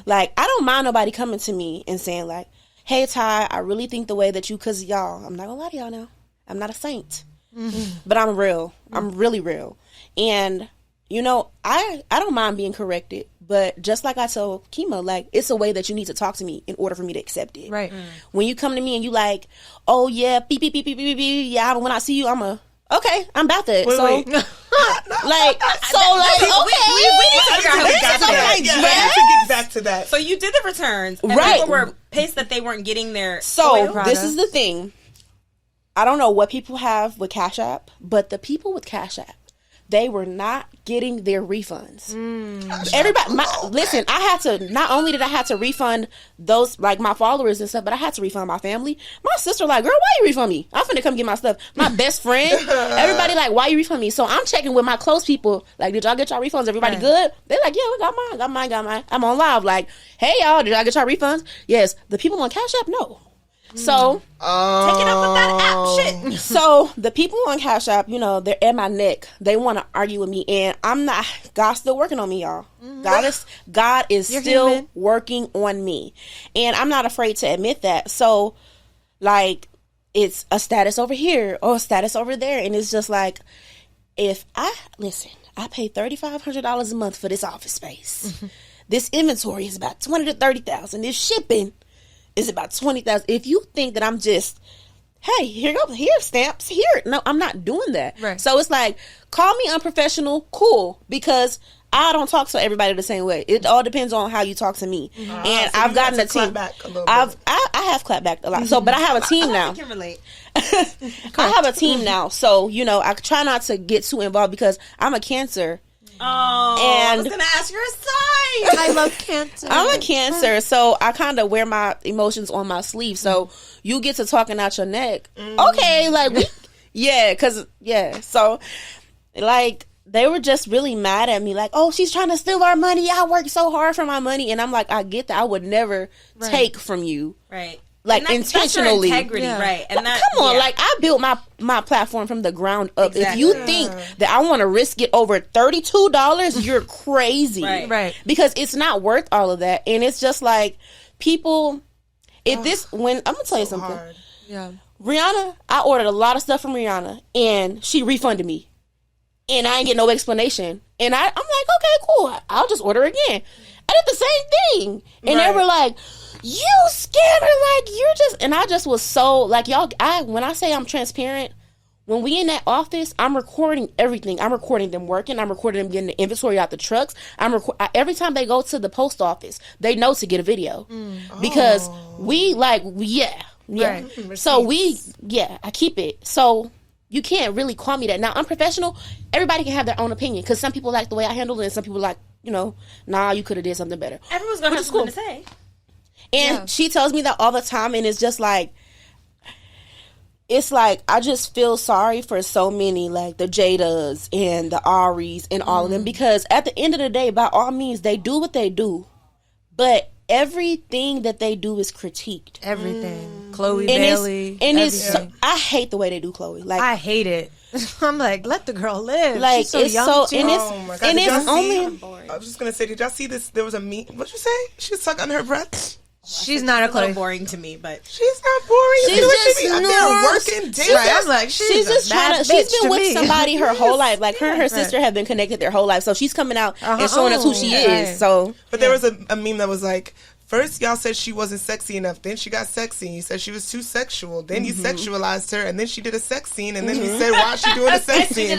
Like, I don't mind nobody coming to me and saying like, hey, Ty, I really think the way that you, because y'all, I'm not going to lie to y'all now. I'm not a saint. But I'm real. I'm really real. And, I don't mind being corrected. But just like I told Kima, like, it's a way that you need to talk to me in order for me to accept it. Right. When you come to me and you like, oh, yeah, beep, beep, beep, beep, beep, beep, yeah, when I see you, okay, I'm about that.
Wait.
Okay.
We need to figure out how we got there.
Yeah, to get back to that.
So you did the returns. And
right.
People were pissed that they weren't getting their
So this is the thing. I don't know what people have with Cash App, but the people with Cash App, they were not getting their refunds. Everybody, listen, I had to, not only did I have to refund those, like my followers and stuff, but I had to refund my family. My sister like, girl, why you refund me? I'm finna come get my stuff. My best friend, everybody like, why you refund me? So I'm checking with my close people, like, did y'all get y'all refunds? Everybody good? They're like, yeah, we got mine. I'm on live, like, hey y'all, did y'all get y'all refunds? Yes. The people on Cash App, no. So,
take it up with that app shit.
So, the people on Cash App, they're at my neck. They want to argue with me. And I'm not, God's still working on me, y'all. God is still working on me. And I'm not afraid to admit that. So, like, it's a status over here or a status over there. And it's just like, I pay $3,500 a month for this office space. this inventory is about 20 to 30,000. This shipping is about 20,000. If you think that I'm just, hey, here stamps, here. No, I'm not doing that.
Right.
So it's like, call me unprofessional, cool, because I don't talk to everybody the same way. It all depends on how you talk to me. And
so
I've gotten a team. I have clapped back a lot. So, but I have a team now.
I can relate.
I have a team now. So, I try not to get too involved because I'm a Cancer.
Oh, and I was going to ask your sign.
I love Cancer.
I'm a Cancer. So I kind of wear my emotions on my sleeve. So you get to talking out your neck. Okay. Like, So like, they were just really mad at me, like, oh, she's trying to steal our money. I worked so hard for my money. And I'm like, I get that. I would never take from you.
Right.
Like, intentionally.
That's your integrity, right. And that,
come on, like, I built my platform from the ground up. Exactly. If you think that I want to risk it over $32, you're crazy.
Right.
Because it's not worth all of that. And it's just like, people, I'm going to tell you something.
Hard.
Yeah.
Rihanna, I ordered a lot of stuff from Rihanna, and she refunded me. And I ain't get no explanation. And I'm like, okay, cool. I'll just order again. I did the same thing. And they were like, you scammer, like, you're just... And I just was so, like, y'all... when I say I'm transparent, when we in that office, I'm recording everything. I'm recording them working. I'm recording them getting the inventory out the trucks. Every time they go to the post office, they know to get a video. Because we, like, Right. So I keep it. So... You can't really call me that. Now, unprofessional, everybody can have their own opinion. Because some people like the way I handle it, and some people like, nah, you could have did something better.
Everyone's going to have something to say.
And she tells me that all the time, and it's just like, I just feel sorry for so many, like the Jadas and the Aries and all of them. Because at the end of the day, by all means, they do what they do. But everything that they do is critiqued.
Everything. Chloe Bailey.
I hate the way they do Chloe. Like,
I hate it. I'm like, let the girl live.
Like,
she's so young too.
Oh my God. I was just gonna say, did y'all see this? There was a meme. What'd you say? She was sucking on her breath.
She's not a Chloe.
Boring to me, but
she's not boring.
She's just
I'm there working.
I'm like, she's
just trying to. She's been with somebody her whole life. Like, her and her sister have been connected their whole life. So she's coming out and showing us who she is. So,
but there was a meme that was like, first, y'all said she wasn't sexy enough. Then she got sexy. You said she was too sexual. Then you sexualized her. And then she did a sex scene. And then you said, why is she doing a sex scene?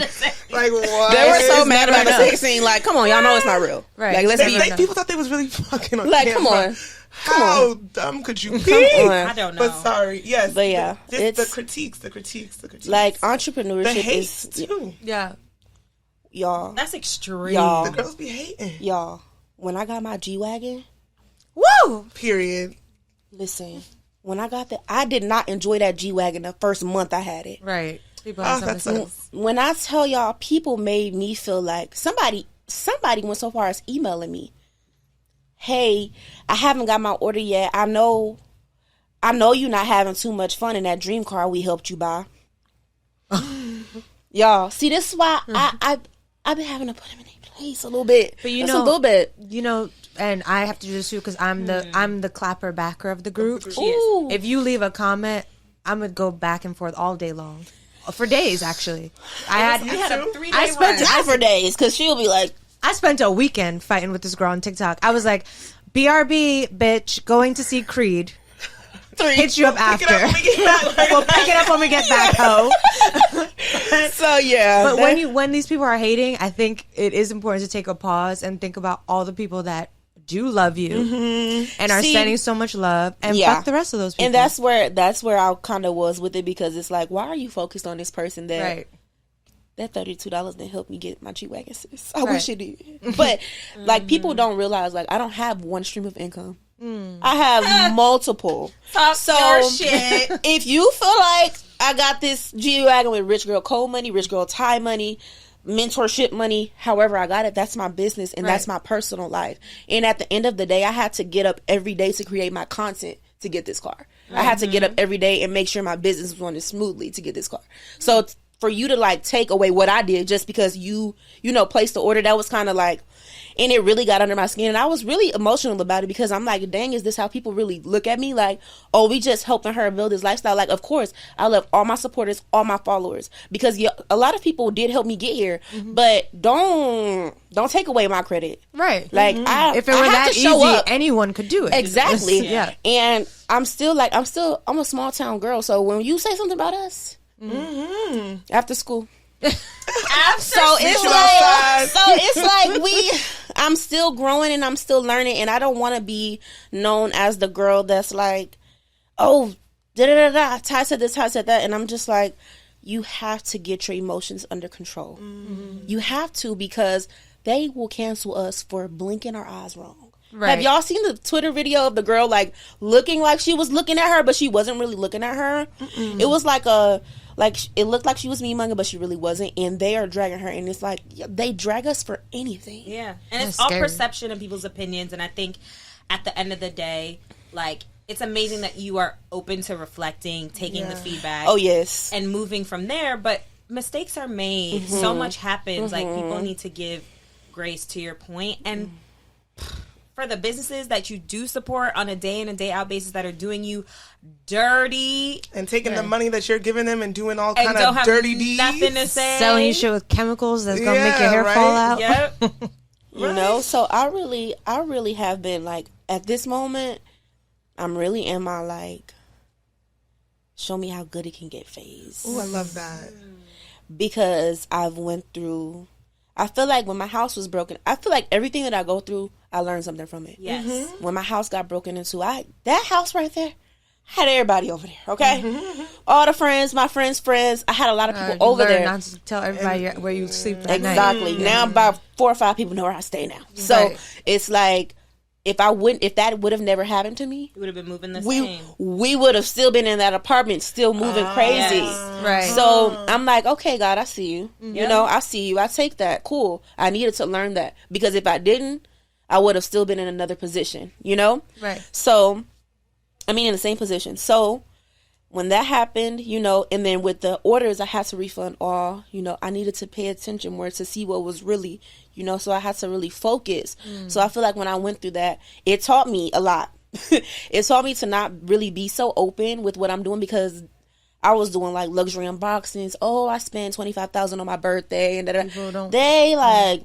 Like, what?
They were so mad about the sex scene. Like, come on. Y'all know it's not real.
Right.
Like, let's be...
People thought they was really fucking on
like,
camera.
Come on.
How dumb could you be?
I don't know.
But sorry. Yes.
But yeah.
The critiques.
Like, entrepreneurship
the hate,
is...
too.
Yeah.
Y'all.
That's extreme.
Y'all.
The girls be hating.
Y'all. When I got my G-Wagon...
Woo!
Period.
Listen, when I got that, I did not enjoy that G-Wagon the first month I had it.
Right. People have
when I tell y'all, people made me feel like somebody went so far as emailing me. Hey, I haven't got my order yet. I know you're not having too much fun in that dream car we helped you buy. Y'all, see, this is why I've been having to put him in a place a little bit.
But
a little bit.
And I have to do this too because I'm the clapper backer of the group.
Ooh.
If you leave a comment, I'm gonna go back and forth all day long, for days actually.
We had a 3-day run.
Not for days, because she'll be like,
I spent a weekend fighting with this girl on TikTok. I was like, BRB, bitch, going to see Creed. Hit you up after. We'll pick it up when we get back, ho.
So yeah.
But when these people are hating, I think it is important to take a pause and think about all the people that do love you and are sending so much love, and fuck the rest of those people.
And that's where I kind of was with it, because it's like, why are you focused on this person that that $32 didn't help me get my G-Wagon, sis? I wish it did. But like, people don't realize, like, I don't have one stream of income. I have multiple.
Talk your shit.
If you feel like I got this G-Wagon with rich girl code money, rich girl tie money, mentorship money, however I got it, that's my business and that's my personal life. And at the end of the day, I had to get up every day to create my content to get this car. I had to get up every day and make sure my business was running smoothly to get this car. So for you to like take away what I did just because you placed the order. That was kind of like, and it really got under my skin. And I was really emotional about it because I'm like, dang, is this how people really look at me? Like, oh, we just helping her build this lifestyle. Like, of course, I love all my supporters, all my followers, because a lot of people did help me get here. But don't take away my credit.
Right.
Like, if
it were that easy, anyone could do it.
Exactly. Yeah. And I'm a small town girl. So when you say something about us after school. So it's like I'm still growing and I'm still learning, and I don't want to be known as the girl that's like, oh, Ty said this, Ty said that, and I'm just like, you have to get your emotions under control. You have to, because they will cancel us for blinking our eyes wrong. Right. Have y'all seen the Twitter video of the girl like looking like she was looking at her, but she wasn't really looking at her? It was like it looked like she was mean-mongering, but she really wasn't. And they are dragging her, and it's like they drag us for anything.
Yeah, and it's all perception and people's opinions. And I think at the end of the day, like, it's amazing that you are open to reflecting, taking the feedback.
Oh yes,
and moving from there. But mistakes are made. So much happens. Like, people need to give grace, to your point, and. For the businesses that you do support on a day in and day out basis that are doing you dirty
and taking the money that you're giving them and doing all kind of dirty deeds,
nothing to say,
selling you shit with chemicals that's gonna make your hair fall out.
Yep.
You know, so I really have been like, at this moment, I'm really in my like, show me how good it can get phase.
Oh, I love that.
Because I've went through. I feel like when my house was broken, I feel like everything that I go through, I learned something from it.
Yes.
When my house got broken into, that house right there, I had everybody over there, okay? All the friends, my friends' friends. I had a lot of people over there.
Not to tell everybody where you sleep that night.
Exactly. Now about 4 or 5 people know where I stay now. So it's like, if that would have never happened to me,
you would have been moving the same.
We would have still been in that apartment, still moving crazy.
Yes.
Right.
So I'm like, okay, God, I see you. You know, I see you. I take that. Cool. I needed to learn that, because if I didn't, I would have still been in another position, you know?
Right.
So, I mean, in the same position. So when that happened, you know, and then with the orders, I had to refund all, you know, I needed to pay attention more to see what was really, you know, so I had to really focus. So I feel like when I went through that, it taught me a lot. It taught me to not really be so open with what I'm doing, because I was doing like luxury unboxings. Oh, I spent $25,000 on my birthday, and they like,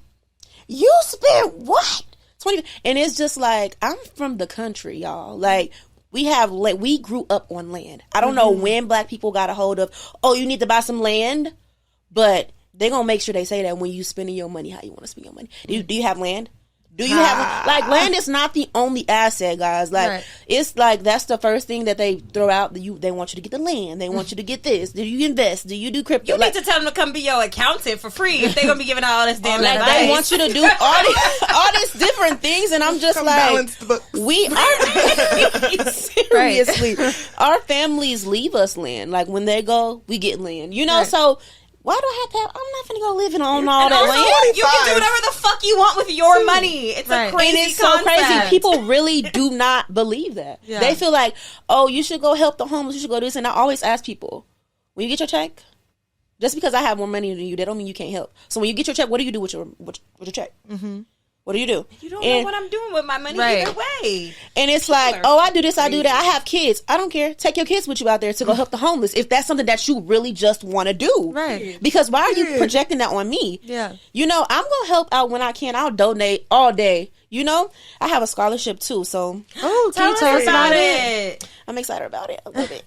you spent what? 20, and it's just like, I'm from the country, y'all. Like, we grew up on land. I don't know when Black people got a hold of, oh, you need to buy some land, but they're gonna make sure they say that when you spending your money, how you want to spend your money. Do you have land? Do you have, like, land is not the only asset, guys. Like, it's like, that's the first thing that they throw out. They want you to get the land. They want you to get this. Do you invest? Do you do crypto?
You need to tell them to come be your accountant for free if they're going to be giving out all this damn advice.
They want you to do all these different things, and I'm just we are, seriously, our families leave us land. Like, when they go, we get land. You know, so... Why do I have to I'm not going to go living on all that land.
You can do whatever the fuck you want with your money. It's a crazy
and it's
concept.
So crazy. People really do not believe that. Yeah. They feel like, oh, you should go help the homeless. You should go do this. And I always ask people, when you get your check, just because I have more money than you, that don't mean you can't help. So when you get your check, what do you do with your check? What do?
You don't know what I'm doing with my money either way.
And it's like, oh, I do this, I do that. I have kids. I don't care. Take your kids with you out there to go help the homeless if that's something that you really just want to do.
Right.
Because why are you projecting that on me?
Yeah.
You know, I'm going to help out when I can. I'll donate all day. You know, I have a scholarship too, so
tell us about it.
I'm excited about it a little bit.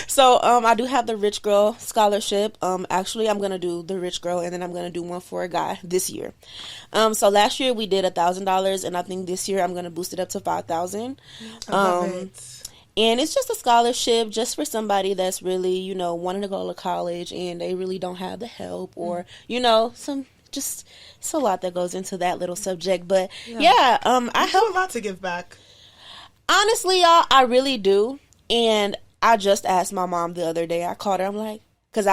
So I do have the Rich Girl Scholarship. Actually, I'm gonna do the Rich Girl, and then I'm gonna do one for a guy this year. So last year we did $1,000, and I think this year I'm gonna boost it up to $5,000. And it's just a scholarship just for somebody that's really, you know, wanting to go to college and they really don't have the help, or you know, it's a lot that goes into that little subject. But I
have a lot to give back.
Honestly, y'all, I really do. And I just asked my mom the other day. I called her. I'm like, because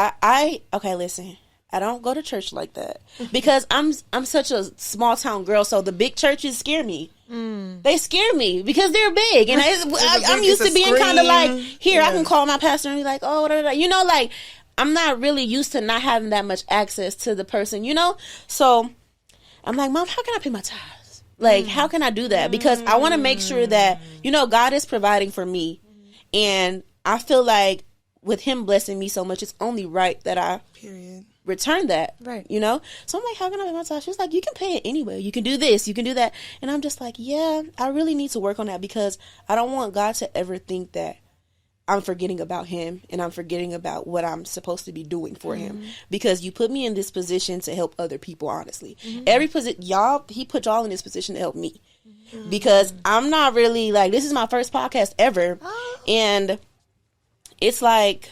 okay, listen, I don't go to church like that because I'm such a small town girl. So the big churches scare me. They scare me because they're big, and I'm used to being kind of like, here, I can call my pastor and be like, oh, you know, like, I'm not really used to not having that much access to the person, you know? So I'm like, Mom, how can I pay my tithes? Like, how can I do that? Because I want to make sure that, you know, God is providing for me. And I feel like with him blessing me so much, it's only right that I return that,
right?
You know? So I'm like, how can I pay my tithes? She was like, you can pay it anyway. You can do this. You can do that. And I'm just like, yeah, I really need to work on that because I don't want God to ever think that I'm forgetting about him and I'm forgetting about what I'm supposed to be doing for him, because you put me in this position to help other people, honestly. Every position, he put y'all in this position to help me because I'm not really like, this is my first podcast ever. And it's like,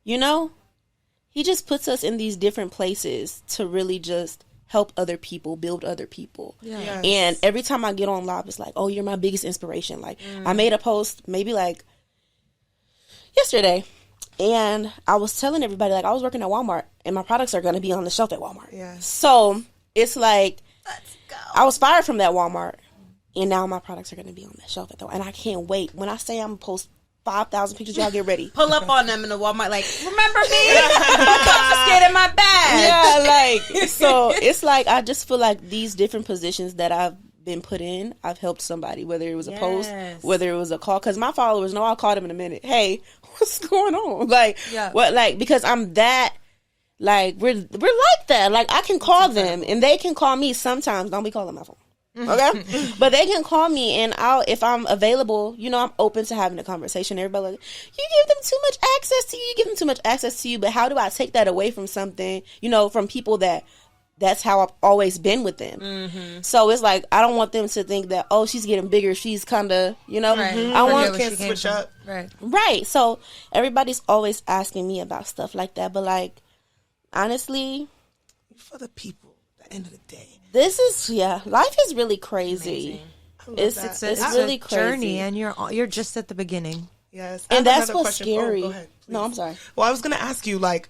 you know, he just puts us in these different places to really just help other people, build other people. Yes. And every time I get on live, it's like, oh, you're my biggest inspiration. Like I made a post maybe like yesterday, and I was telling everybody, like, I was working at Walmart and my products are going to be on the shelf at Walmart. Yeah. So it's like, let's go. I was fired from that Walmart and now my products are going to be on the shelf at the, and I can't wait. When I say I'm going to post 5,000 pictures, y'all get ready.
Pull up on them in the Walmart, like, remember me? Confiscated my bag.
Yeah, like, so it's like, I just feel like these different positions that I've been put in, I've helped somebody, whether it was a post, whether it was a call, because my followers know I'll call them in a minute. Hey, what's going on? Like, what, like, because I'm that, like, we're like that. Like, I can call them and they can call me sometimes. Don't be calling my phone. Okay? But they can call me, and if I'm available, you know, I'm open to having a conversation. Everybody like, you give them too much access to you. You give them too much access to you. But how do I take that away from something, you know, from people that's how I've always been with them. So it's like, I don't want them to think that, oh, she's getting bigger. She's kind of, you know, I want
to switch up.
Right. So everybody's always asking me about stuff like that. But like, honestly,
for the people at the end of the day,
this is, life is really crazy. It's really
a
crazy.
Journey, and you're just at the beginning.
Yes.
And that's what's scary.
Go ahead,
no, I'm sorry.
Well, I was going to ask you, like,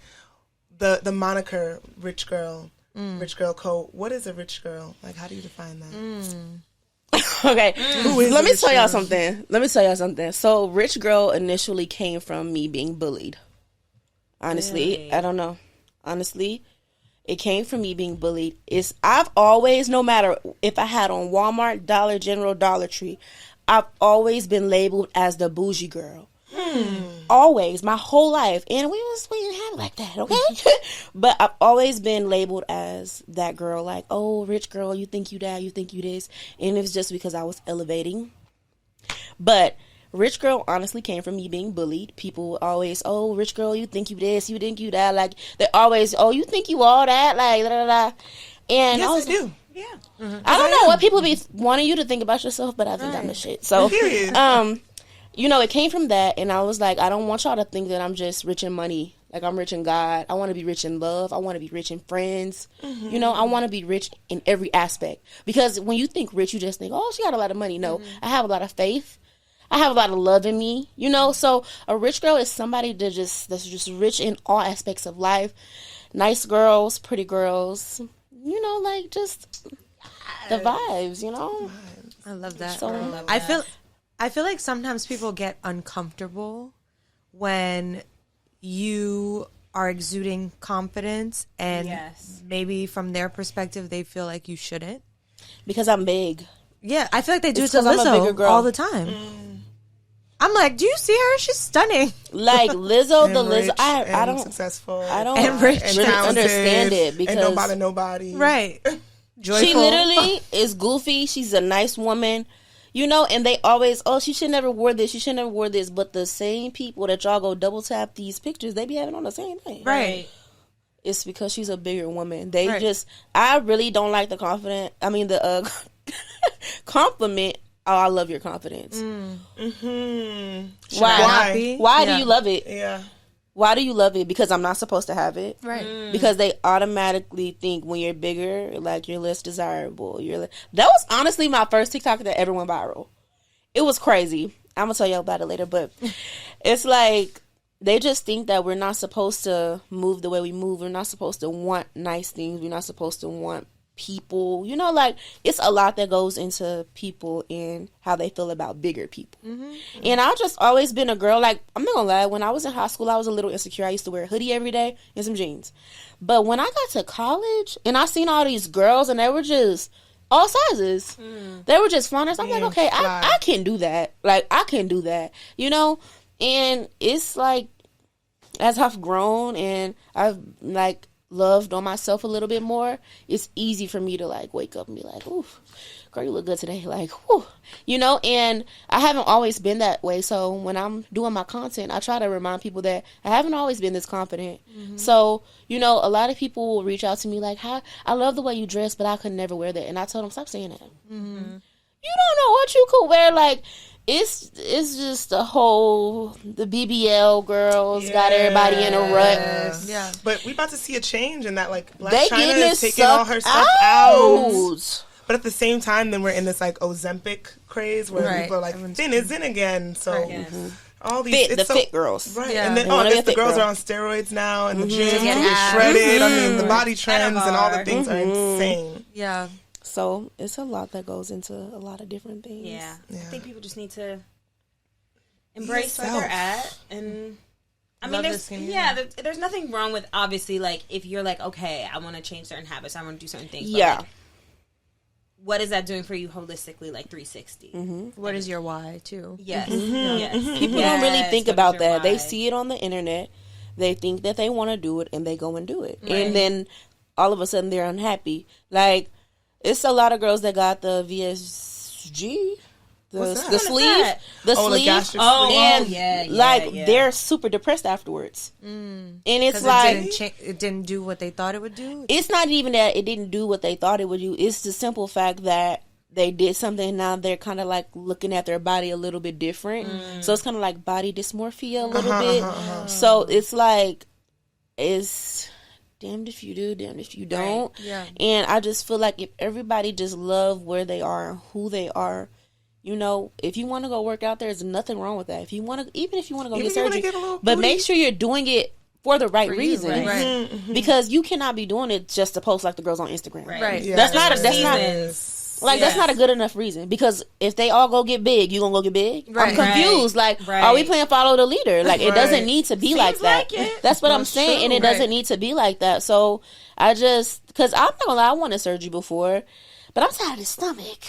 the moniker Rich Girl Co. What is a rich girl? Like, how do you define that?
Okay. Let me tell y'all something. So, rich girl initially came from me being bullied. Honestly, really? I don't know. Honestly, it came from me being bullied. I've always, no matter if I had on Walmart, Dollar General, Dollar Tree, I've always been labeled as the bougie girl. Always, my whole life. And we didn't have it like that, okay? But I've always been labeled as that girl, like, oh, rich girl, you think you that, you think you this. And it's just because I was elevating. But rich girl honestly came from me being bullied. People always, oh, rich girl, you think you this, you think you that. Like, they always, oh, you think you all that, like, da da da. And
yes,
I was,
do.
Yeah. I don't know what people be wanting you to think about yourself, but I think I'm the shit. So, you know, it came from that, and I was like, I don't want y'all to think that I'm just rich in money. Like, I'm rich in God. I want to be rich in love. I want to be rich in friends. You know, I want to be rich in every aspect. Because when you think rich, you just think, oh, she got a lot of money. No, I have a lot of faith. I have a lot of love in me, you know. So a rich girl is somebody that's just rich in all aspects of life. Nice girls, pretty girls, you know, like just the vibes, you know.
I love that.
So,
I feel like sometimes people get uncomfortable when you are exuding confidence, and maybe from their perspective they feel like you shouldn't.
Because I'm big.
Yeah, I feel like they do it to Lizzo all the time. I'm like, do you see her? She's stunning.
Like Lizzo,
and
the Lizzo. I don't
successful.
I don't
and rich
really understand it because
and don't bother nobody.
Right. Joyful.
She literally is goofy. She's a nice woman. You know, and they always, oh, she should never wore this. She should never wore this. But the same people that y'all go double tap these pictures, they be having on the same thing.
Right.
It's because she's a bigger woman. They just, I really don't like the compliment. Oh, I love your confidence. Why do you love it?
Yeah.
Why do you love it? Because I'm not supposed to have it.
Right.
Because they automatically think when you're bigger, like, you're less desirable. That was honestly my first TikTok that ever went viral. It was crazy. I'm going to tell you about it later. But it's like, they just think that we're not supposed to move the way we move. We're not supposed to want nice things. We're not supposed to want people, you know, like it's a lot that goes into people and how they feel about bigger people. And I've just always been a girl, like, I'm not gonna lie, when I was in high school I was a little insecure. I used to wear a hoodie every day and some jeans, but when I got to college and I seen all these girls and they were just all sizes, they were just flying. I'm like, okay, I can do that, like I can do that, you know. And it's like, as I've grown and I've like loved on myself a little bit more, it's easy for me to like wake up and be like, ooh, girl, you look good today, like, whew, you know. And I haven't always been that way, so when I'm doing my content I try to remind people that I haven't always been this confident. So, you know, a lot of people will reach out to me like, "Hi, I love the way you dress, but I could never wear that." And I told them, stop saying that. You don't know what you could wear. Like, it's just the BBL girls got everybody in a rut.
Yeah, but we about to see a change in that. Like, Black
They
China
getting
is taking all her stuff out. But at the same time, then we're in this like Ozempic craze where people are like, thin is in again. So all these
fit girls,
right? And then I guess the girls are on steroids now, and the gyms get shredded. I mean, the body trends and all the things are insane.
Yeah.
So it's a lot that goes into a lot of different things.
Yeah. I think people just need to embrace where they're at. And I mean, there's nothing wrong with, obviously, like, if you're like, okay, I want to change certain habits, I want to do certain things. But like, what is that doing for you holistically, like 360?
What is your why, too?
Yes.
People don't really think about that. They see it on the internet. They think that they want to do it, and they go and do it. Right. And then all of a sudden they're unhappy. Like, it's a lot of girls that got the VSG, the sleeve, they're super depressed afterwards. And it's like
it didn't do what they thought it would do.
It's not even that it didn't do what they thought it would do. It's the simple fact that they did something, and now they're kind of like looking at their body a little bit different. So it's kind of like body dysmorphia a little bit. So it's like, it's damned if you do, damned if you don't. Right. Yeah. And I just feel like if everybody just love where they are and who they are, you know, if you want to go work out, there's nothing wrong with that. If you want to, even if you want to go get surgery, but make sure you're doing it for the right reason. Right. Because you cannot be doing it just to post like the girls on Instagram. Right. Yeah. That's not a good enough reason. Because if they all go get big, you gonna go get big? Right. I'm confused. Like, are we playing follow the leader? Like, it doesn't need to be like that. That's what I'm saying. And it doesn't need to be like that. So I just, because I'm not gonna lie, I wanted surgery before, but I'm tired of the stomach.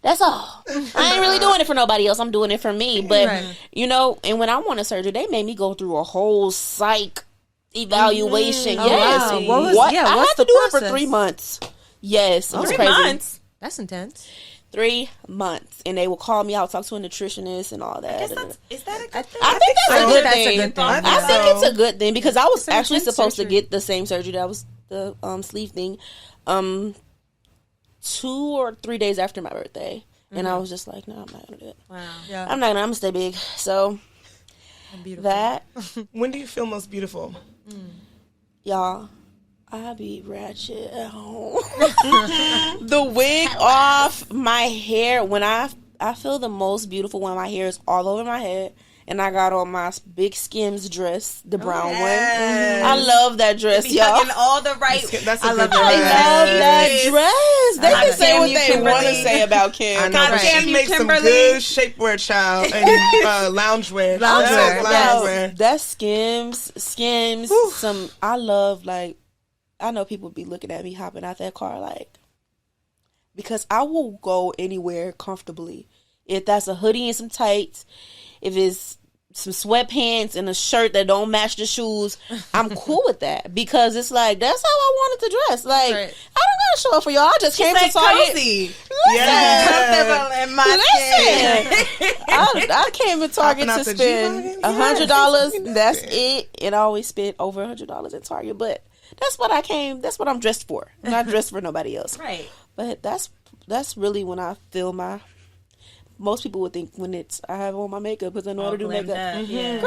That's all. I ain't really doing it for nobody else. I'm doing it for me. But, you know, and when I wanted surgery, they made me go through a whole psych evaluation. Yes. Wow. I had to do it for 3 months. Yes. It was
3
crazy.
months? That's intense.
3 months. And they will call me out, talk to a nutritionist and all that.
Is that a good thing?
I think that's a good thing. I think it's a good thing because I was actually supposed to get the same surgery. That was the sleeve thing. 2 or 3 days after my birthday. And I was just like, no, I'm not going to do it. Wow. Yeah. I'm going to stay big. So, that.
When do you feel most beautiful?
Y'all, I be ratchet at home. The wig off, my hair. When I feel the most beautiful when my hair is all over my head. And I got on my big Skims dress, the brown one. I love that dress, y'all.
All the right.
I love
that dress. They can say what they want to say about Kim.
I know, she makes some good shapewear, child, and loungewear.
That's Skims. Some I love. Like, I know people be looking at me hopping out that car, like, because I will go anywhere comfortably. If that's a hoodie and some tights. If it's some sweatpants and a shirt that don't match the shoes, I'm cool with that because it's like, that's how I wanted to dress. Like, I don't gotta show up for y'all. I just came to Target.
Cozy.
I came to Target to spend $100. That's it. And I always spend over $100 at Target, but that's what I'm dressed for. I'm not dressed for nobody else. Right. But that's really when I feel my. Most people would think when I have on my makeup because I know how to do makeup. Girl, I be tired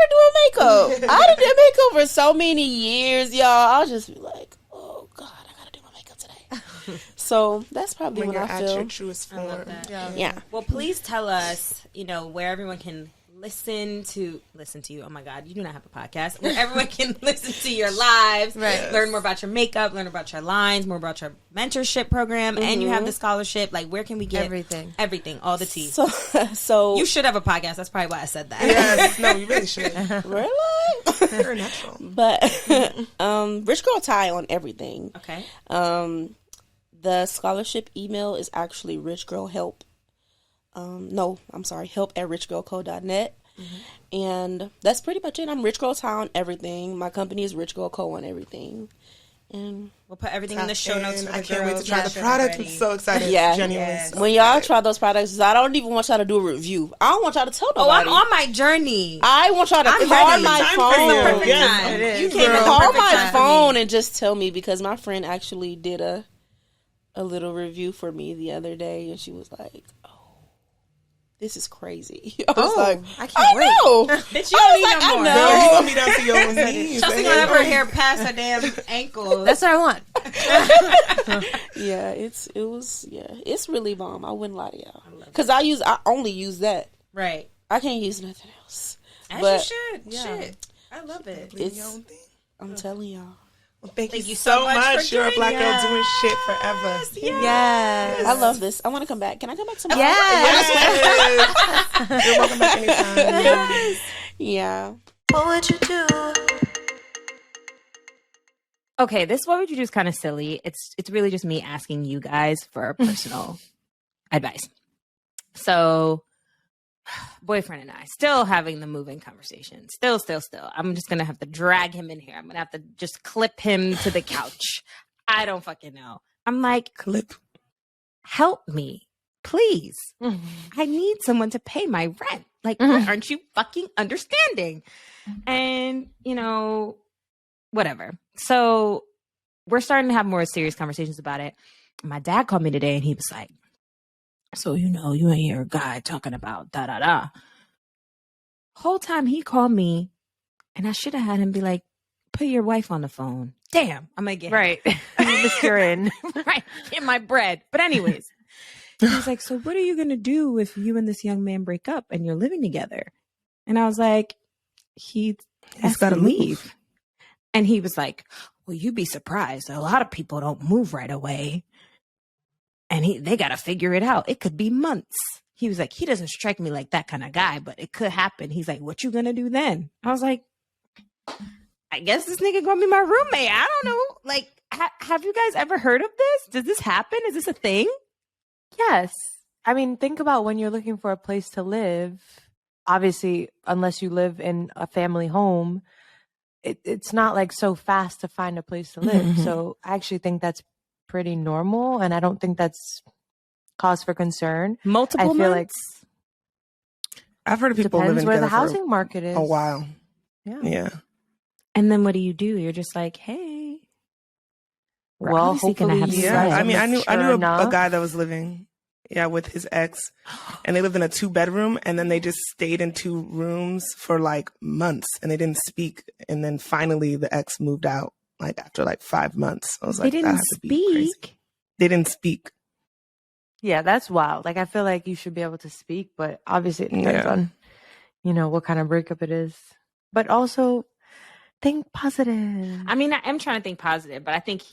of doing makeup. I done did makeup for so many years, y'all. I'll just be like, oh God, I gotta do my makeup today. So that's probably when I feel
at your truest form.
Yeah.
Well, please tell us, where everyone can listen to you. Oh my God, you do not have a podcast where everyone can listen to your lives, right? Learn more about your makeup, learn about your lines, more about your mentorship program, and you have the scholarship. Like, where can we get everything, all the tea? So you should have a podcast. That's probably why I said that.
Yes, no, you really should.
Really?
Very natural.
But Rich Girl Tie on everything.
Okay.
The scholarship email is actually Rich Girl Help. Help at richgirlco.net. And that's pretty much it. I'm Rich Girl Tie on everything. My company is Rich Girl Co on everything. And
we'll put everything in the show notes.
I can't wait to try the product. I'm so excited.
Yeah.
Genuinely.
When y'all try those products, I don't even want y'all to do a review. I don't want y'all to tell nobody.
I'm on my journey.
I want y'all to call my phone.
You
can call my phone and just tell me, because my friend actually did a little review for me the other day, and she was like, this is crazy. I was like,
I can't wait.
Know.
Bitch, you don't need no more.
Girl, you want me down to your knees.
Chelsea gonna have her hair past her damn ankle.
That's what I want.
Yeah, it's really bomb. I wouldn't lie to y'all, because I only use that.
Right.
I can't use nothing else.
As you should. Yeah. Shit. I love it.
I'm telling y'all.
Well, thank you so much. You're a black girl doing shit forever.
Yes.
I love this. I want to come back. Can I come back tomorrow?
Yes. You're welcome back anytime.
Yes. Yeah.
What would you do?
Okay, this what would you do is kind of silly. It's really just me asking you guys for personal advice. So, boyfriend and I still having the moving conversation. Still. I'm just gonna have to drag him in here. I'm gonna have to just clip him to the couch. I don't fucking know. I'm like, help me, please. I need someone to pay my rent. Like, aren't you fucking understanding? And whatever. So we're starting to have more serious conversations about it. My dad called me today and he was like, so, you ain't hear a guy talking about da-da-da. Whole time he called me, and I should have had him be like, put your wife on the phone. Damn, I'm going to get
right. You're in.
Right, get my bread. But anyways, he was like, so what are you going to do if you and this young man break up and you're living together? And I was like, he's got to leave. And he was like, well, you'd be surprised. A lot of people don't move right away. And they got to figure it out. It could be months. He was like, he doesn't strike me like that kind of guy, but it could happen. He's like, what you going to do then? I was like, I guess this nigga going to be my roommate. I don't know. Like, have you guys ever heard of this? Does this happen? Is this a thing?
Yes. I mean, think about when you're looking for a place to live. Obviously, unless you live in a family home, it's not like so fast to find a place to live. So I actually think that's pretty normal, and I don't think that's cause for concern.
Multiple months?
Like
I've heard of people living together
where the housing market is
a while. Yeah.
And then what do? You're just like, hey.
Well, hopefully,
I mean, I knew a guy that was living, with his ex, and they lived in a 2-bedroom, and then they just stayed in 2 rooms for like months, and they didn't speak, and then finally the ex moved out. Like after 5 months, I was like,
they didn't speak.
They didn't speak.
Yeah, that's wild. Like, I feel like you should be able to speak, but obviously it depends on, what kind of breakup it is. But also, think positive.
I mean, I am trying to think positive, but I think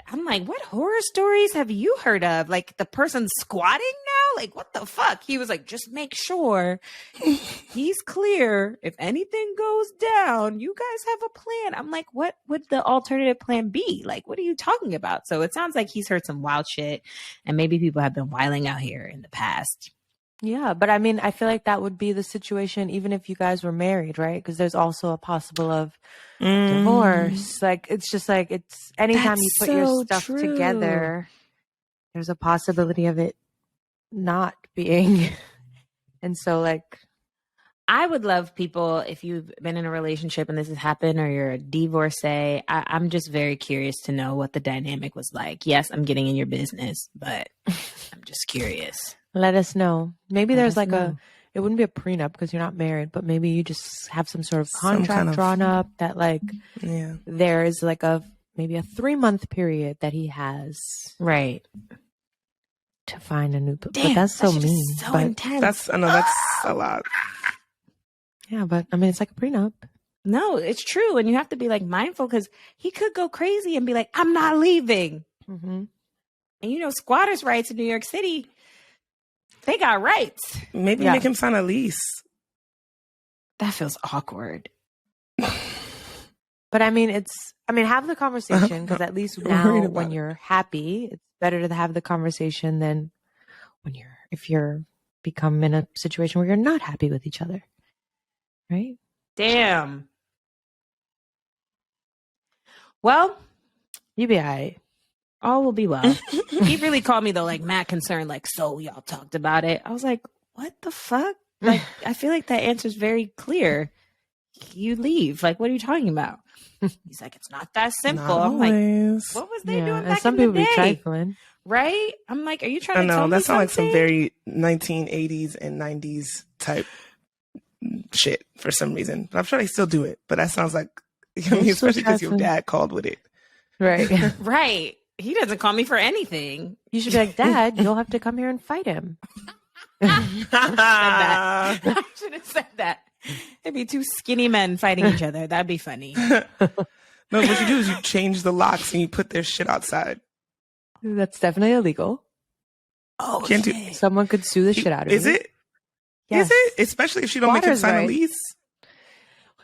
I'm like, what horror stories have you heard of? Like the person squatting now? Like, what the fuck? He was like, just make sure he's clear. If anything goes down, you guys have a plan. I'm like, what would the alternative plan be? Like, what are you talking about? So it sounds like he's heard some wild shit, and maybe people have been wilding out here in the past.
Yeah, but I mean, I feel like that would be the situation even if you guys were married, right? Because there's also a possible of divorce. Like, it's just like, it's anytime you put your stuff together, there's a possibility of it not being. And so, like,
I would love people, if you've been in a relationship and this has happened, or you're a divorcee, I'm just very curious to know what the dynamic was like. Yes, I'm getting in your business, but I'm just curious.
Let us know. Maybe there's like it wouldn't be a prenup because you're not married, but maybe you just have some sort of contract drawn up that like there is like maybe a 3-month period that he has.
Right.
To find a new,
damn,
but that's so mean.
So intense.
That's a lot.
Yeah, but I mean, it's like a prenup.
No, it's true. And you have to be like mindful because he could go crazy and be like, I'm not leaving.
Mm-hmm.
And you know, squatters' rights in New York City, they got rights.
Maybe make him sign a lease.
That feels awkward.
But I mean, have the conversation because at least now when you're happy, it's better to have the conversation than if you're become in a situation where you're not happy with each other. Right?
Damn. Well,
you be all right.
All will be well. He really called me though, like mad concerned, like, so y'all talked about it. I was like, what the fuck? Like, I feel like that answer is very clear. You leave. Like, what are you talking about? He's like, it's not that simple.
Not
I'm like,
always.
what was they doing back
and some
in the
people
day?
Be trifling.
Right? I'm like, are you trying to tell me
that sounds like
something?
some very 1980s and 90s type shit for some reason. But I'm sure they still do it. But that sounds like, I mean, especially because your dad called with it.
Right.
Right. He doesn't call me for anything.
You should be like, Dad, you'll have to come here and fight him.
I should have said that. It'd be two skinny men fighting each other. That'd be funny.
No, what you do is you change the locks and you put their shit outside.
That's definitely illegal.
Oh,
can't
shit.
do.
Someone could sue the shit out of you.
Is it?
Yes.
Is it? Especially if she don't make him sign a lease.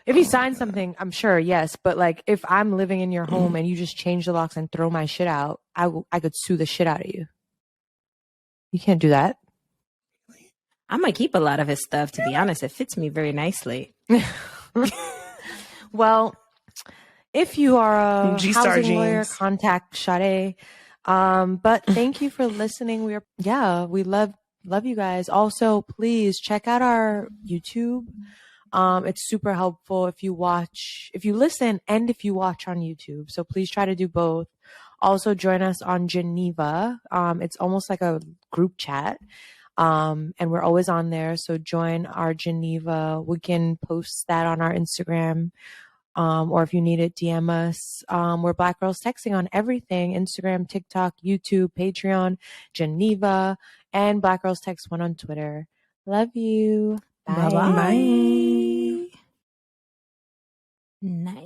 If he signs something, I'm sure, yes. But like, if I'm living in your home and you just change the locks and throw my shit out, I could sue the shit out of you. You can't do that.
I might keep a lot of his stuff, to be honest. It fits me very nicely.
Well, if you are a
G-Star
housing lawyer,
jeans.
contact Sade. But thank you for listening. We love you guys. Also, please check out our YouTube. It's super helpful if you listen and if you watch on YouTube. So please try to do both. Also join us on Geneva. It's almost like a group chat. And we're always on there. So join our Geneva. We can post that on our Instagram. Or if you need it, DM us. We're Black Girls Texting on everything: Instagram, TikTok, YouTube, Patreon, Geneva, and Black Girls Text 1 on Twitter. Love you. Bye.
Bye.
Nice.